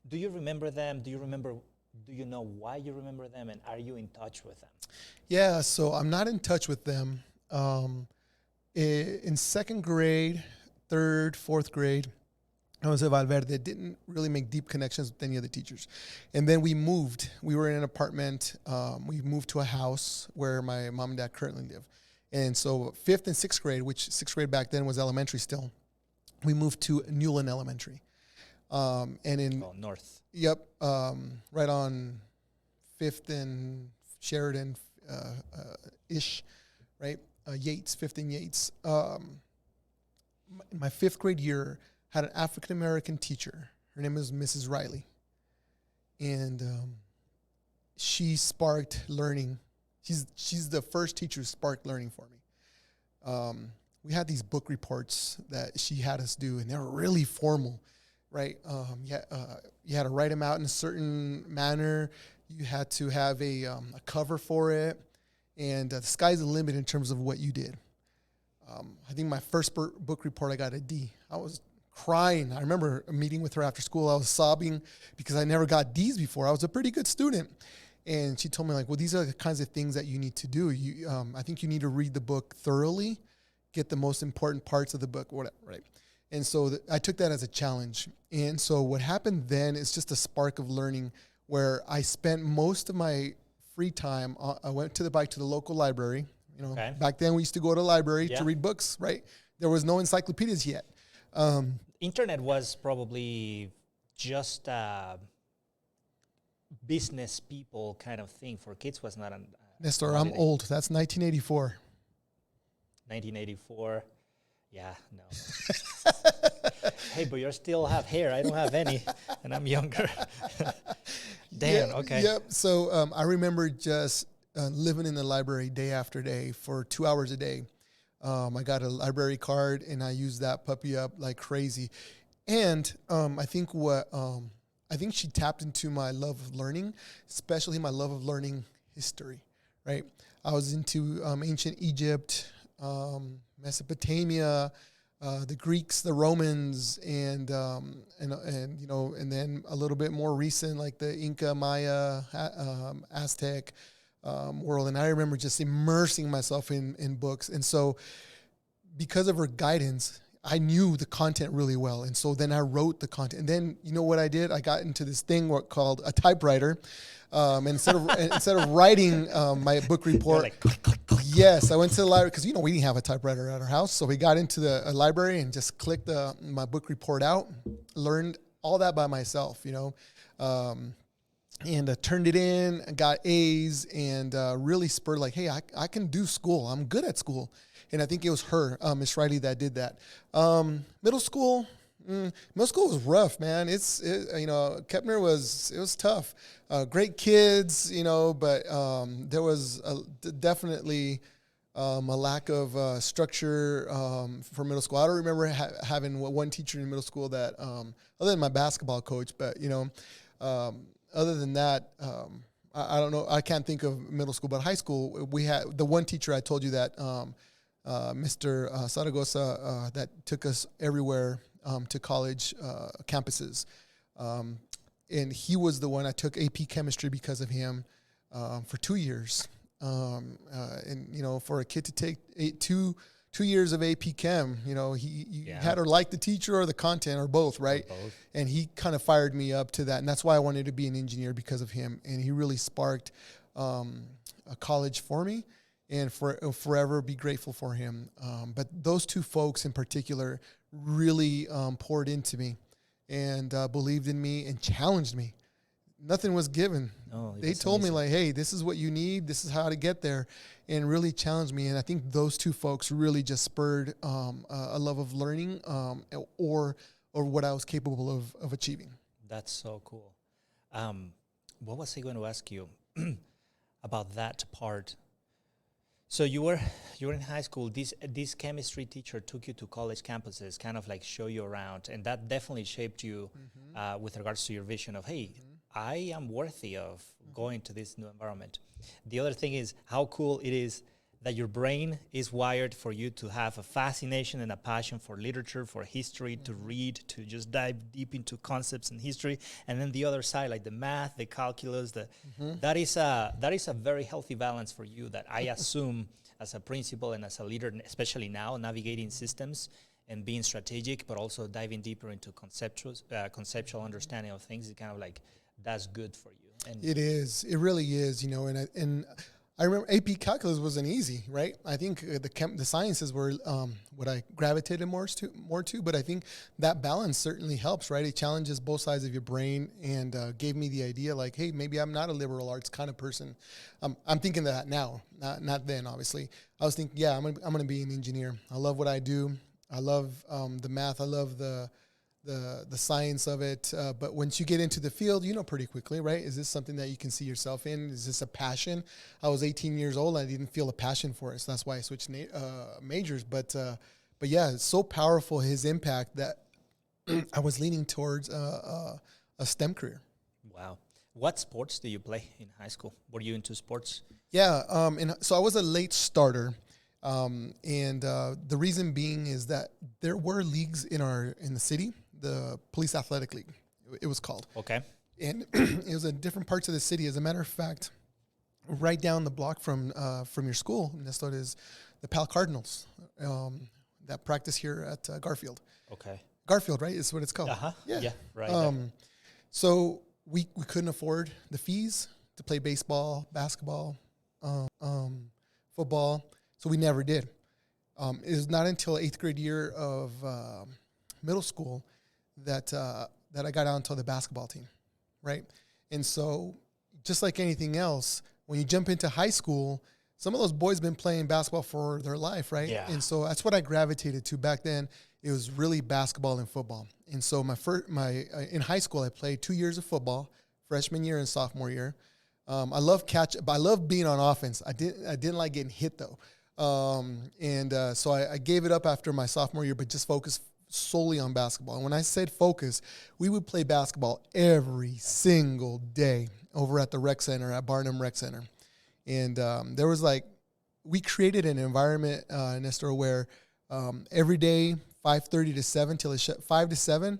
do you remember them? Do you know why you remember them, and are you in touch with them? Yeah, so I'm not in touch with them. In second grade, third, fourth grade, I was at Valverde. Didn't really make deep connections with any of the teachers. And then we moved. We were in an apartment. We moved to a house where my mom and dad currently live. And so fifth and sixth grade, which sixth grade back then was elementary still, we moved to Newland Elementary. North. Yep, right on 5th and Sheridan ish, right? Yates, 5th and Yates. My fifth grade year had an African American teacher. Her name is Mrs. Riley, and she sparked learning. She's the first teacher who sparked learning for me. We had these book reports that she had us do, and they were really formal. Right, you had to write them out in a certain manner. You had to have a cover for it, and the sky's the limit in terms of what you did. I think my first book report, I got a D. I was crying. I remember a meeting with her after school. I was sobbing because I never got D's before. I was a pretty good student, and she told me, like, well, these are the kinds of things that you need to do. I think you need to read the book thoroughly, get the most important parts of the book, whatever, right? And so I took that as a challenge. And so what happened then is just a spark of learning where I spent most of my free time. I went to the local library. Back then we used to go to the library to read books, right? There was no encyclopedias yet. Internet was probably just a business people kind of thing. For kids was not Nestor, I'm old. That's 1984. 1984. Yeah, no. Hey, but you still have hair. I don't have any, and I'm younger. Damn, okay. Yep. So I remember just living in the library day after day for 2 hours a day. I got a library card, and I used that puppy up like crazy. And I think she tapped into my love of learning, especially my love of learning history, right? I was into ancient Egypt, Mesopotamia, the Greeks, the Romans, and then a little bit more recent, like the Inca, Maya, Aztec world. And I remember just immersing myself in books. And so because of her guidance, I knew the content really well. And so then I wrote the content. And then, you know what I did? I got into this thing called a typewriter. And instead of writing my book report, yes, I went to the library because we didn't have a typewriter at our house, so we got into the library and just clicked my book report out, learned all that by myself, and turned it in, got A's, and really spurred like, hey, I can do school. I'm good at school, and I think it was her, Miss Riley, that did that. Middle school was rough, man. Kepner was tough. Great kids, but there was definitely a lack of structure for middle school. I don't remember having one teacher in middle school that, other than my basketball coach, but other than that, I don't know. I can't think of middle school, but high school we had the one teacher I told you that Mr. Zaragoza that took us everywhere to college campuses. and he was the one. I took AP chemistry because of him for 2 years. And, you know, for a kid to take 2 years of AP Chem, you know, he had to like the teacher or the content or both, right? Or both. And he kind of fired me up to that. And that's why I wanted to be an engineer, because of him. And he really sparked a college for me, and forever be grateful for him. But those two folks in particular really poured into me and believed in me and challenged me. Nothing was given. No, they told me, like, hey, this is what you need. This is how to get there, and really challenged me. And I think those two folks really just spurred a love of learning or what I was capable of achieving. That's so cool. What was I going to ask you about that part? So you were in high school. This chemistry teacher took you to college campuses, kind of like show you around, and that definitely shaped you with regards to your vision of, hey, I am worthy of going to this new environment. The other thing is how cool it is that your brain is wired for you to have a fascination and a passion for literature, for history, to read, to just dive deep into concepts and history. And then the other side, like the math, the calculus, that is a very healthy balance for you that I assume as a principal and as a leader, especially now, navigating systems and being strategic, but also diving deeper into conceptual understanding of things. It's kind of like, that's good for you. And it is. It really is, you know, and I remember AP Calculus wasn't easy, right? I think the sciences were what I gravitated more to, but I think that balance certainly helps, right? It challenges both sides of your brain and gave me the idea, like, hey, maybe I'm not a liberal arts kind of person. I'm thinking that now, not then, obviously. I was thinking, yeah, I'm gonna be an engineer. I love what I do. I love the math. I love the science of it. But once you get into the field, you know pretty quickly, right? Is this something that you can see yourself in? Is this a passion? I was 18 years old. I didn't feel a passion for it. So that's why I switched majors. But yeah, it's so powerful, his impact, that I was leaning towards a STEM career. wow. What sports do you play in high school? Were you into sports? Yeah. And so I was a late starter. And the reason being is that there were leagues in the city. The Police Athletic League, it was called. Okay. And it was in different parts of the city. As a matter of fact, right down the block from your school, Nestor, is the Pal Cardinals that practice here at Garfield. Okay. Garfield, right? Is what it's called. Uh-huh. Yeah, right. So we couldn't afford the fees to play baseball, basketball, football. So we never did. It was not until 8th grade year of middle school that I got onto the basketball team, right? And so just like anything else, when you jump into high school, some of those boys been playing basketball for their life, right? Yeah. And so that's what I gravitated to back then. It was really basketball and football. And so in high school, I played 2 years of football, freshman year and sophomore year. I love being on offense. I didn't like getting hit though. So I gave it up after my sophomore year, but just focused solely on basketball. And when I said focus, we would play basketball every single day over at the rec center, at Barnum Rec Center. And there was we created an environment, Nestor, where every day, 5:30 to 7 till it shut, 5 to 7,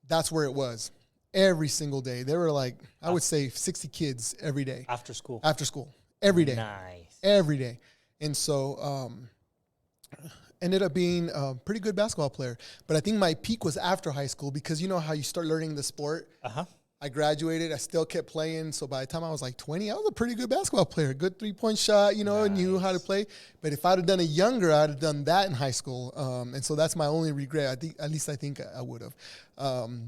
that's where it was. Every single day. There were I would say 60 kids every day. After school? After school. Every day. Nice. Every day. And so ended up being a pretty good basketball player. But I think my peak was after high school, because you know how you start learning the sport. Uh-huh. I graduated. I still kept playing. So by the time I was 20, I was a pretty good basketball player. Good three-point shot, nice. Knew how to play. But if I'd have done it younger, I'd have done that in high school. And so that's my only regret. I think I would have.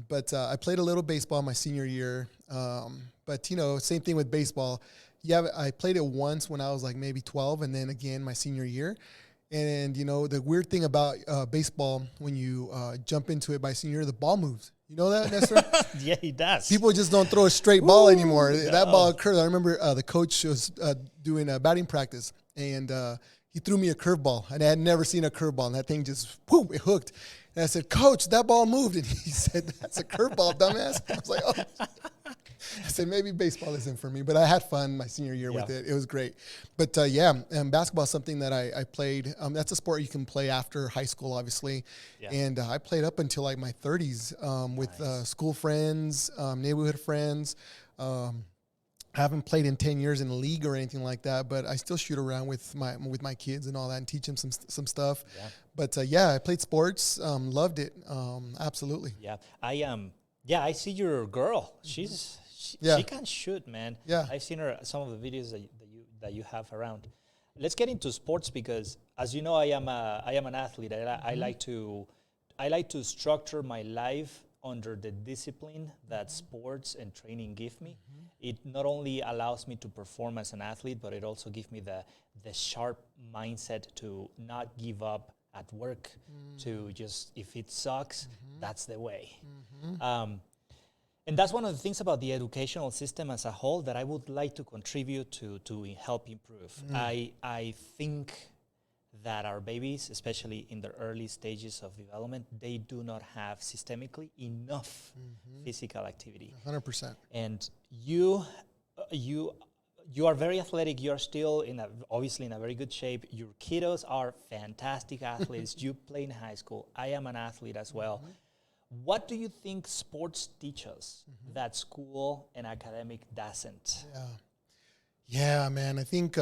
But I played a little baseball my senior year. But, same thing with baseball. Yeah, I played it once when I was maybe 12, and then again my senior year. And, the weird thing about baseball, when you jump into it by senior year, the ball moves. You know that, Nestor? Yeah, he does. People just don't throw a straight ball anymore. No. That ball occurred. I remember the coach was doing a batting practice, and he threw me a curveball. And I had never seen a curveball, and that thing just, it hooked. And I said, Coach, that ball moved. And he said, that's a curveball, dumbass. I was like, oh. I said, maybe baseball isn't for me. But I had fun my senior year with it. It was great. But, basketball is something that I played. That's a sport you can play after high school, obviously. Yeah. And I played up until like my 30s with school friends, neighborhood friends. I haven't played in 10 years in a league or anything like that, but I still shoot around with my kids and all that and teach them some stuff. Yeah. But I played sports, loved it. Absolutely. Yeah. I see your girl. She can shoot, man. Yeah. I've seen her, some of the videos that you have around. Let's get into sports because as you know, I am an athlete. I like to structure my life under the discipline that sports and training give me. It not only allows me to perform as an athlete, but it also gives me the sharp mindset to not give up at work, to just, if it sucks, that's the way. And that's one of the things about the educational system as a whole that I would like to contribute to help improve. I think that our babies, especially in the early stages of development, they do not have systemically enough physical activity. 100%. And you are very athletic. You are still obviously in a very good shape. Your kiddos are fantastic athletes. You play in high school. I am an athlete as well. What do you think sports teach us that school and academic doesn't? Yeah, man. I think,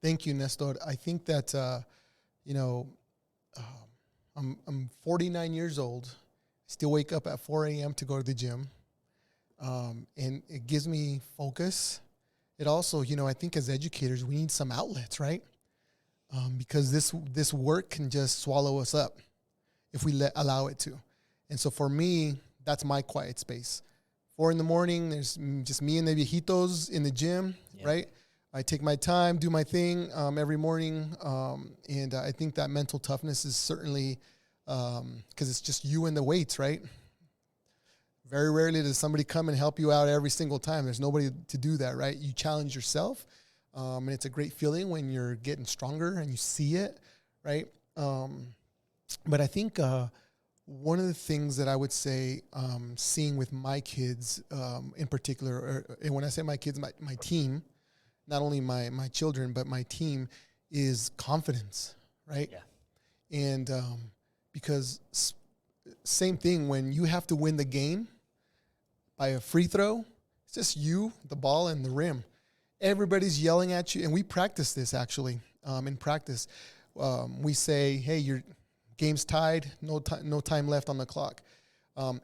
thank you, Nestor. I think that, I'm 49 years old, still wake up at 4 a.m. to go to the gym. And it gives me focus. It also, I think as educators, we need some outlets, right? Because this work can just swallow us up if we allow it to. And so for me, that's my quiet space. 4 a.m, there's just me and the viejitos in the gym, right? I take my time, do my thing every morning. And I think that mental toughness is certainly, because it's just you and the weights, right? Very rarely does somebody come and help you out every single time. There's nobody to do that, right? You challenge yourself. And it's a great feeling when you're getting stronger and you see it, right? But I think one of the things that I would say, seeing with my kids in particular, and when I say my kids, my team, not only my children, but my team, is confidence, right? Yeah. And because same thing, when you have to win the game by a free throw, it's just you, the ball, and the rim. Everybody's yelling at you, and we practice this actually in practice. We say, hey, your game's tied, no time left on the clock.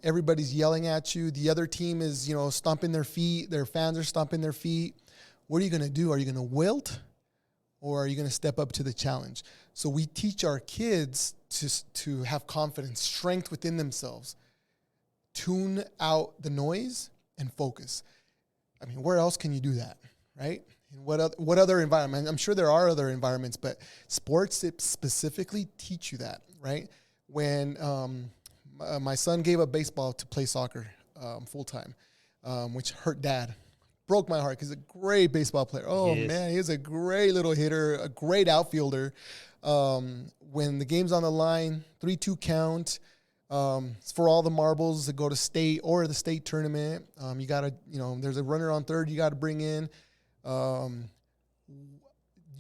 Everybody's yelling at you. The other team is, stomping their feet. Their fans are stomping their feet. What are you going to do? Are you going to wilt, or are you going to step up to the challenge? So we teach our kids to have confidence, strength within themselves, tune out the noise, and focus. I mean, where else can you do that, right? In what other environment? I'm sure there are other environments, but sports specifically teach you that, right? When my son gave up baseball to play soccer full time, which hurt Dad. Broke my heart because he's a great baseball player. Oh, man, he's a great little hitter, a great outfielder. When the game's on the line, 3-2 count, it's for all the marbles that go to state or the state tournament. You got to, there's a runner on third you got to bring in.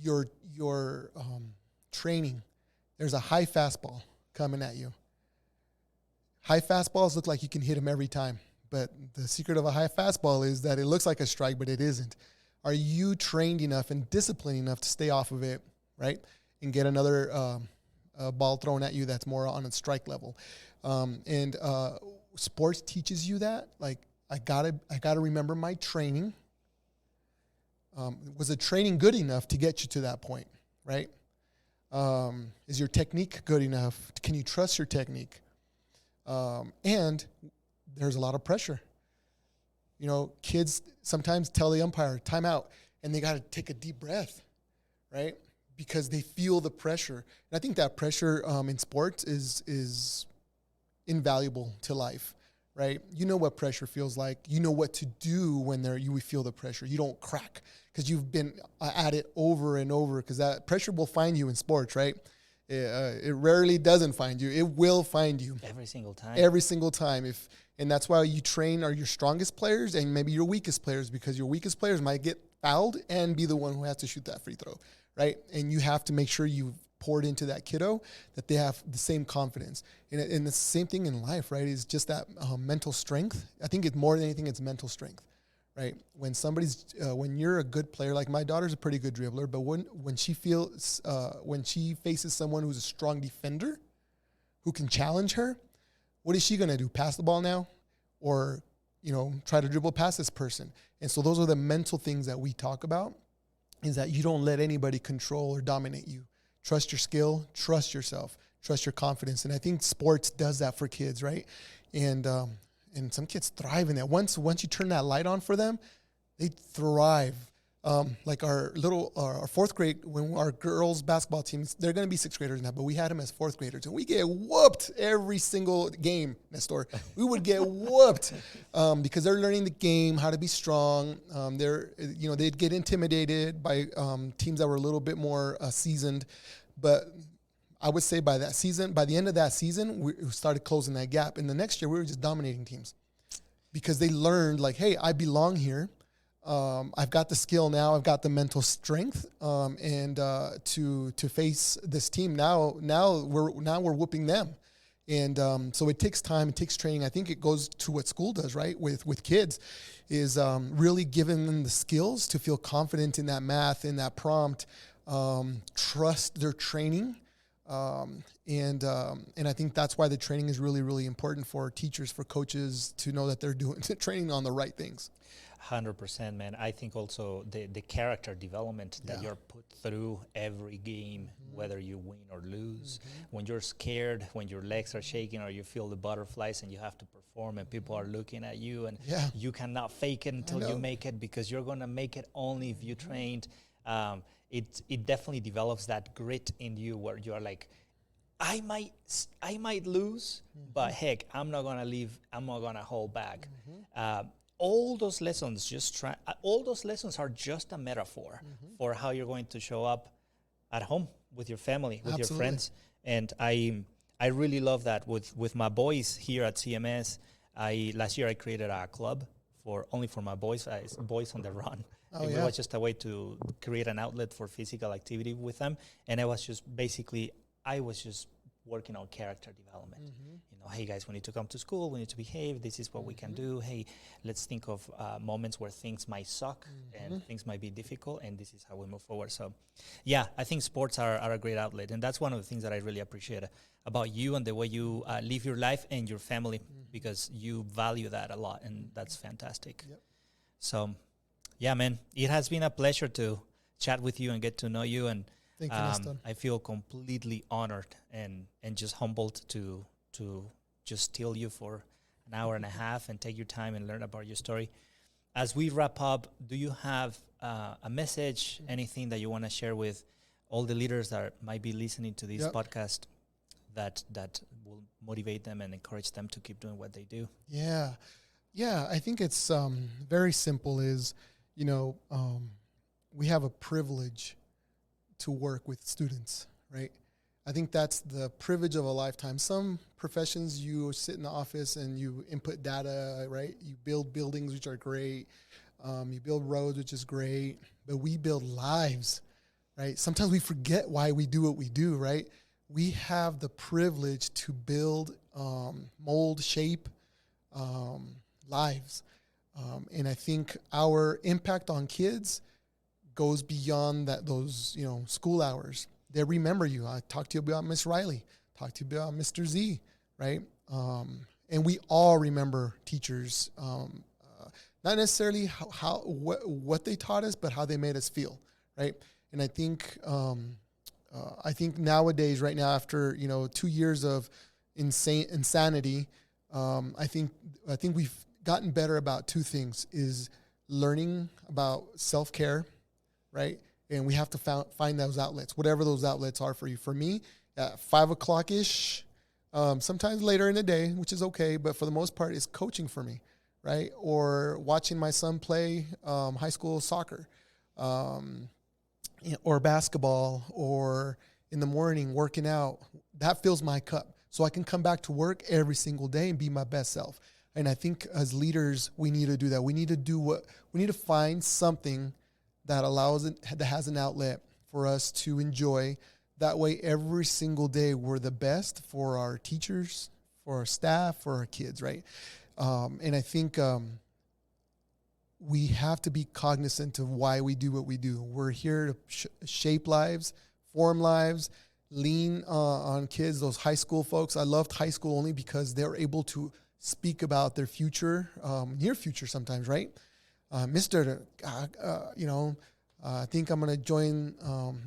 Your training, there's a high fastball coming at you. High fastballs look like you can hit them every time. But the secret of a high fastball is that it looks like a strike, but it isn't. Are you trained enough and disciplined enough to stay off of it, right, and get another ball thrown at you that's more on a strike level? And sports teaches you that. Like, I gotta remember my training. Was the training good enough to get you to that point, right? Is your technique good enough? Can you trust your technique? And there's a lot of pressure. Kids sometimes tell the umpire, time out, and they got to take a deep breath, right? Because they feel the pressure. And I think that pressure in sports is invaluable to life, right? You know what pressure feels like. You know what to do when you feel the pressure. You don't crack because you've been at it over and over, because that pressure will find you in sports, right? It rarely doesn't find you. It will find you every single time. Every single time. And that's why you train your strongest players and maybe your weakest players, because your weakest players might get fouled and be the one who has to shoot that free throw, right? And you have to make sure you poured into that kiddo that they have the same confidence. And the same thing in life, right? Is just that mental strength. I think it's more than anything, it's mental strength, right? When when you're a good player, like my daughter's a pretty good dribbler, but when she faces someone who's a strong defender who can challenge her, what is she going to do? Pass the ball now? Or, try to dribble past this person? And so those are the mental things that we talk about, is that you don't let anybody control or dominate you. Trust your skill, trust yourself, trust your confidence. And I think sports does that for kids, right? And some kids thrive in that. Once you turn that light on for them, they thrive. Like our fourth grade, when our girls basketball teams, they're going to be sixth graders now, but we had them as fourth graders, and we get whooped every single game, Nestor. We would get whooped because they're learning the game, how to be strong. They'd get intimidated by teams that were a little bit more seasoned, but I would say by the end of that season, we started closing that gap. And the next year, we were just dominating teams because they learned, like, hey, I belong here. I've got the skill now. I've got the mental strength, and to face this team now we're whooping them, and so it takes time. It takes training. I think it goes to what school does, right, with kids, is really giving them the skills to feel confident in that math, in that prompt, trust their training, and I think that's why the training is really, really important for teachers, for coaches, to know that they're training on the right things. 100%, man. I think also the character development that you're put through every game, whether you win or lose, when you're scared, when your legs are shaking or you feel the butterflies and you have to perform and people are looking at you and you cannot fake it until you make it, because you're going to make it only if you trained. It definitely develops that grit in you where you're like, I might lose, but heck, I'm not going to leave. I'm not going to hold back. All those lessons are just a metaphor for how you're going to show up at home with your family, with your friends. And I really love that with my boys here at CMS. Last year I created a club only for my boys, Boys on the Run. It was just a way to create an outlet for physical activity with them. And I was just working on character development. Hey guys, we need to come to school, we need to behave, this is what we can do. Hey, let's think of moments where things might suck and things might be difficult, and this is how we move forward. So yeah, I think sports are a great outlet, and that's one of the things that I really appreciate about you and the way you live your life and your family, because you value that a lot, and that's fantastic. So yeah, man, it has been a pleasure to chat with you and get to know you, and I feel completely honored and just humbled to just steal you for an hour and a half and take your time and learn about your story. As we wrap up, do you have a message, anything that you want to share with all the leaders that might be listening to this podcast that will motivate them and encourage them to keep doing what they do? Yeah, I think it's very simple. Is, we have a privilege to work with students, right? I think that's the privilege of a lifetime. Some professions, you sit in the office and you input data, right? You build buildings, which are great. You build roads, which is great. But we build lives, right? Sometimes we forget why we do what we do, right? We have the privilege to build, mold, shape lives. And I think our impact on kids goes beyond those school hours. They remember you. I talked to you about Miss Riley, talked to you about Mr. Z, right? And we all remember teachers, not necessarily what they taught us, but how they made us feel, right? And I think nowadays, right now, after 2 years of insanity, I think we've gotten better about two things: is learning about self-care, right? And we have to find those outlets, whatever those outlets are for you. For me, at 5 o'clock-ish, sometimes later in the day, which is okay, but for the most part, it's coaching for me, right? Or watching my son play high school soccer, or basketball, or in the morning working out, that fills my cup. So I can come back to work every single day and be my best self. And I think as leaders, we need to do that. We need to find something that that has an outlet for us to enjoy. That way, every single day, we're the best for our teachers, for our staff, for our kids, right? And I think we have to be cognizant of why we do what we do. We're here to shape lives, form lives, lean on kids, those high school folks. I loved high school only because they're able to speak about their future, near future sometimes, right? I think I'm going to join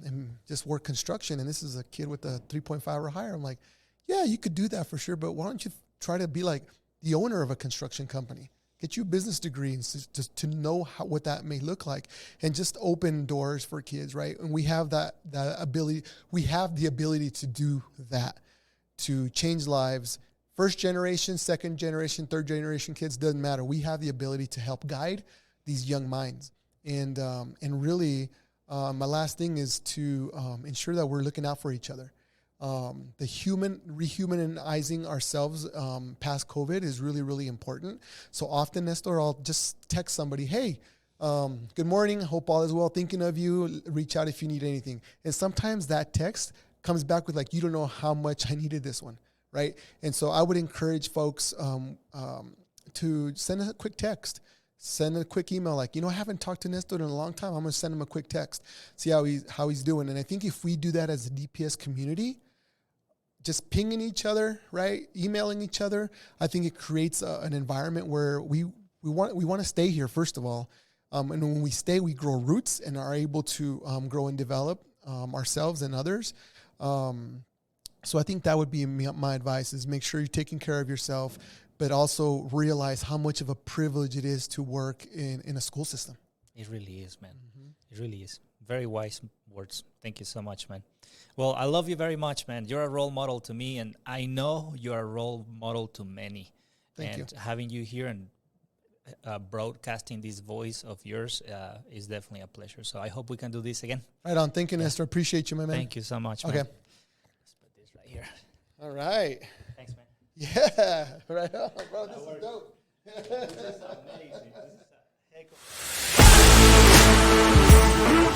and just work construction. And this is a kid with a 3.5 or higher. I'm like, yeah, you could do that for sure. But why don't you try to be like the owner of a construction company? Get you a business degree and to know what that may look like, and just open doors for kids, right? And we have that ability. We have the ability to do that, to change lives. First generation, second generation, third generation kids, doesn't matter. We have the ability to help guide these young minds. And really, my last thing is to ensure that we're looking out for each other. Rehumanizing ourselves past COVID is really, really important. So often, Nestor, I'll just text somebody, hey, good morning, hope all is well, thinking of you, reach out if you need anything. And sometimes that text comes back with like, you don't know how much I needed this one, right? And so I would encourage folks to send a quick text. Send a quick email like, I haven't talked to Nestor in a long time. I'm going to send him a quick text, see how he's doing. And I think if we do that as a DPS community, just pinging each other, right, emailing each other, I think it creates an environment where we want to stay here, first of all. And when we stay, we grow roots and are able to grow and develop ourselves and others. So I think that would be my advice, is make sure you're taking care of yourself, but also realize how much of a privilege it is to work in a school system. It really is, man. Mm-hmm. It really is. Very wise words. Thank you so much, man. Well, I love you very much, man. You're a role model to me, and I know you're a role model to many. Thank you. Having you here and broadcasting this voice of yours is definitely a pleasure. So I hope we can do this again. Right on. Thank you, Nestor. Appreciate you, my man. Thank you so much, man. Okay. Let's put this right here. All right. Thanks, man. Yeah. Right on, bro. This is dope. This is amazing. This is a heck of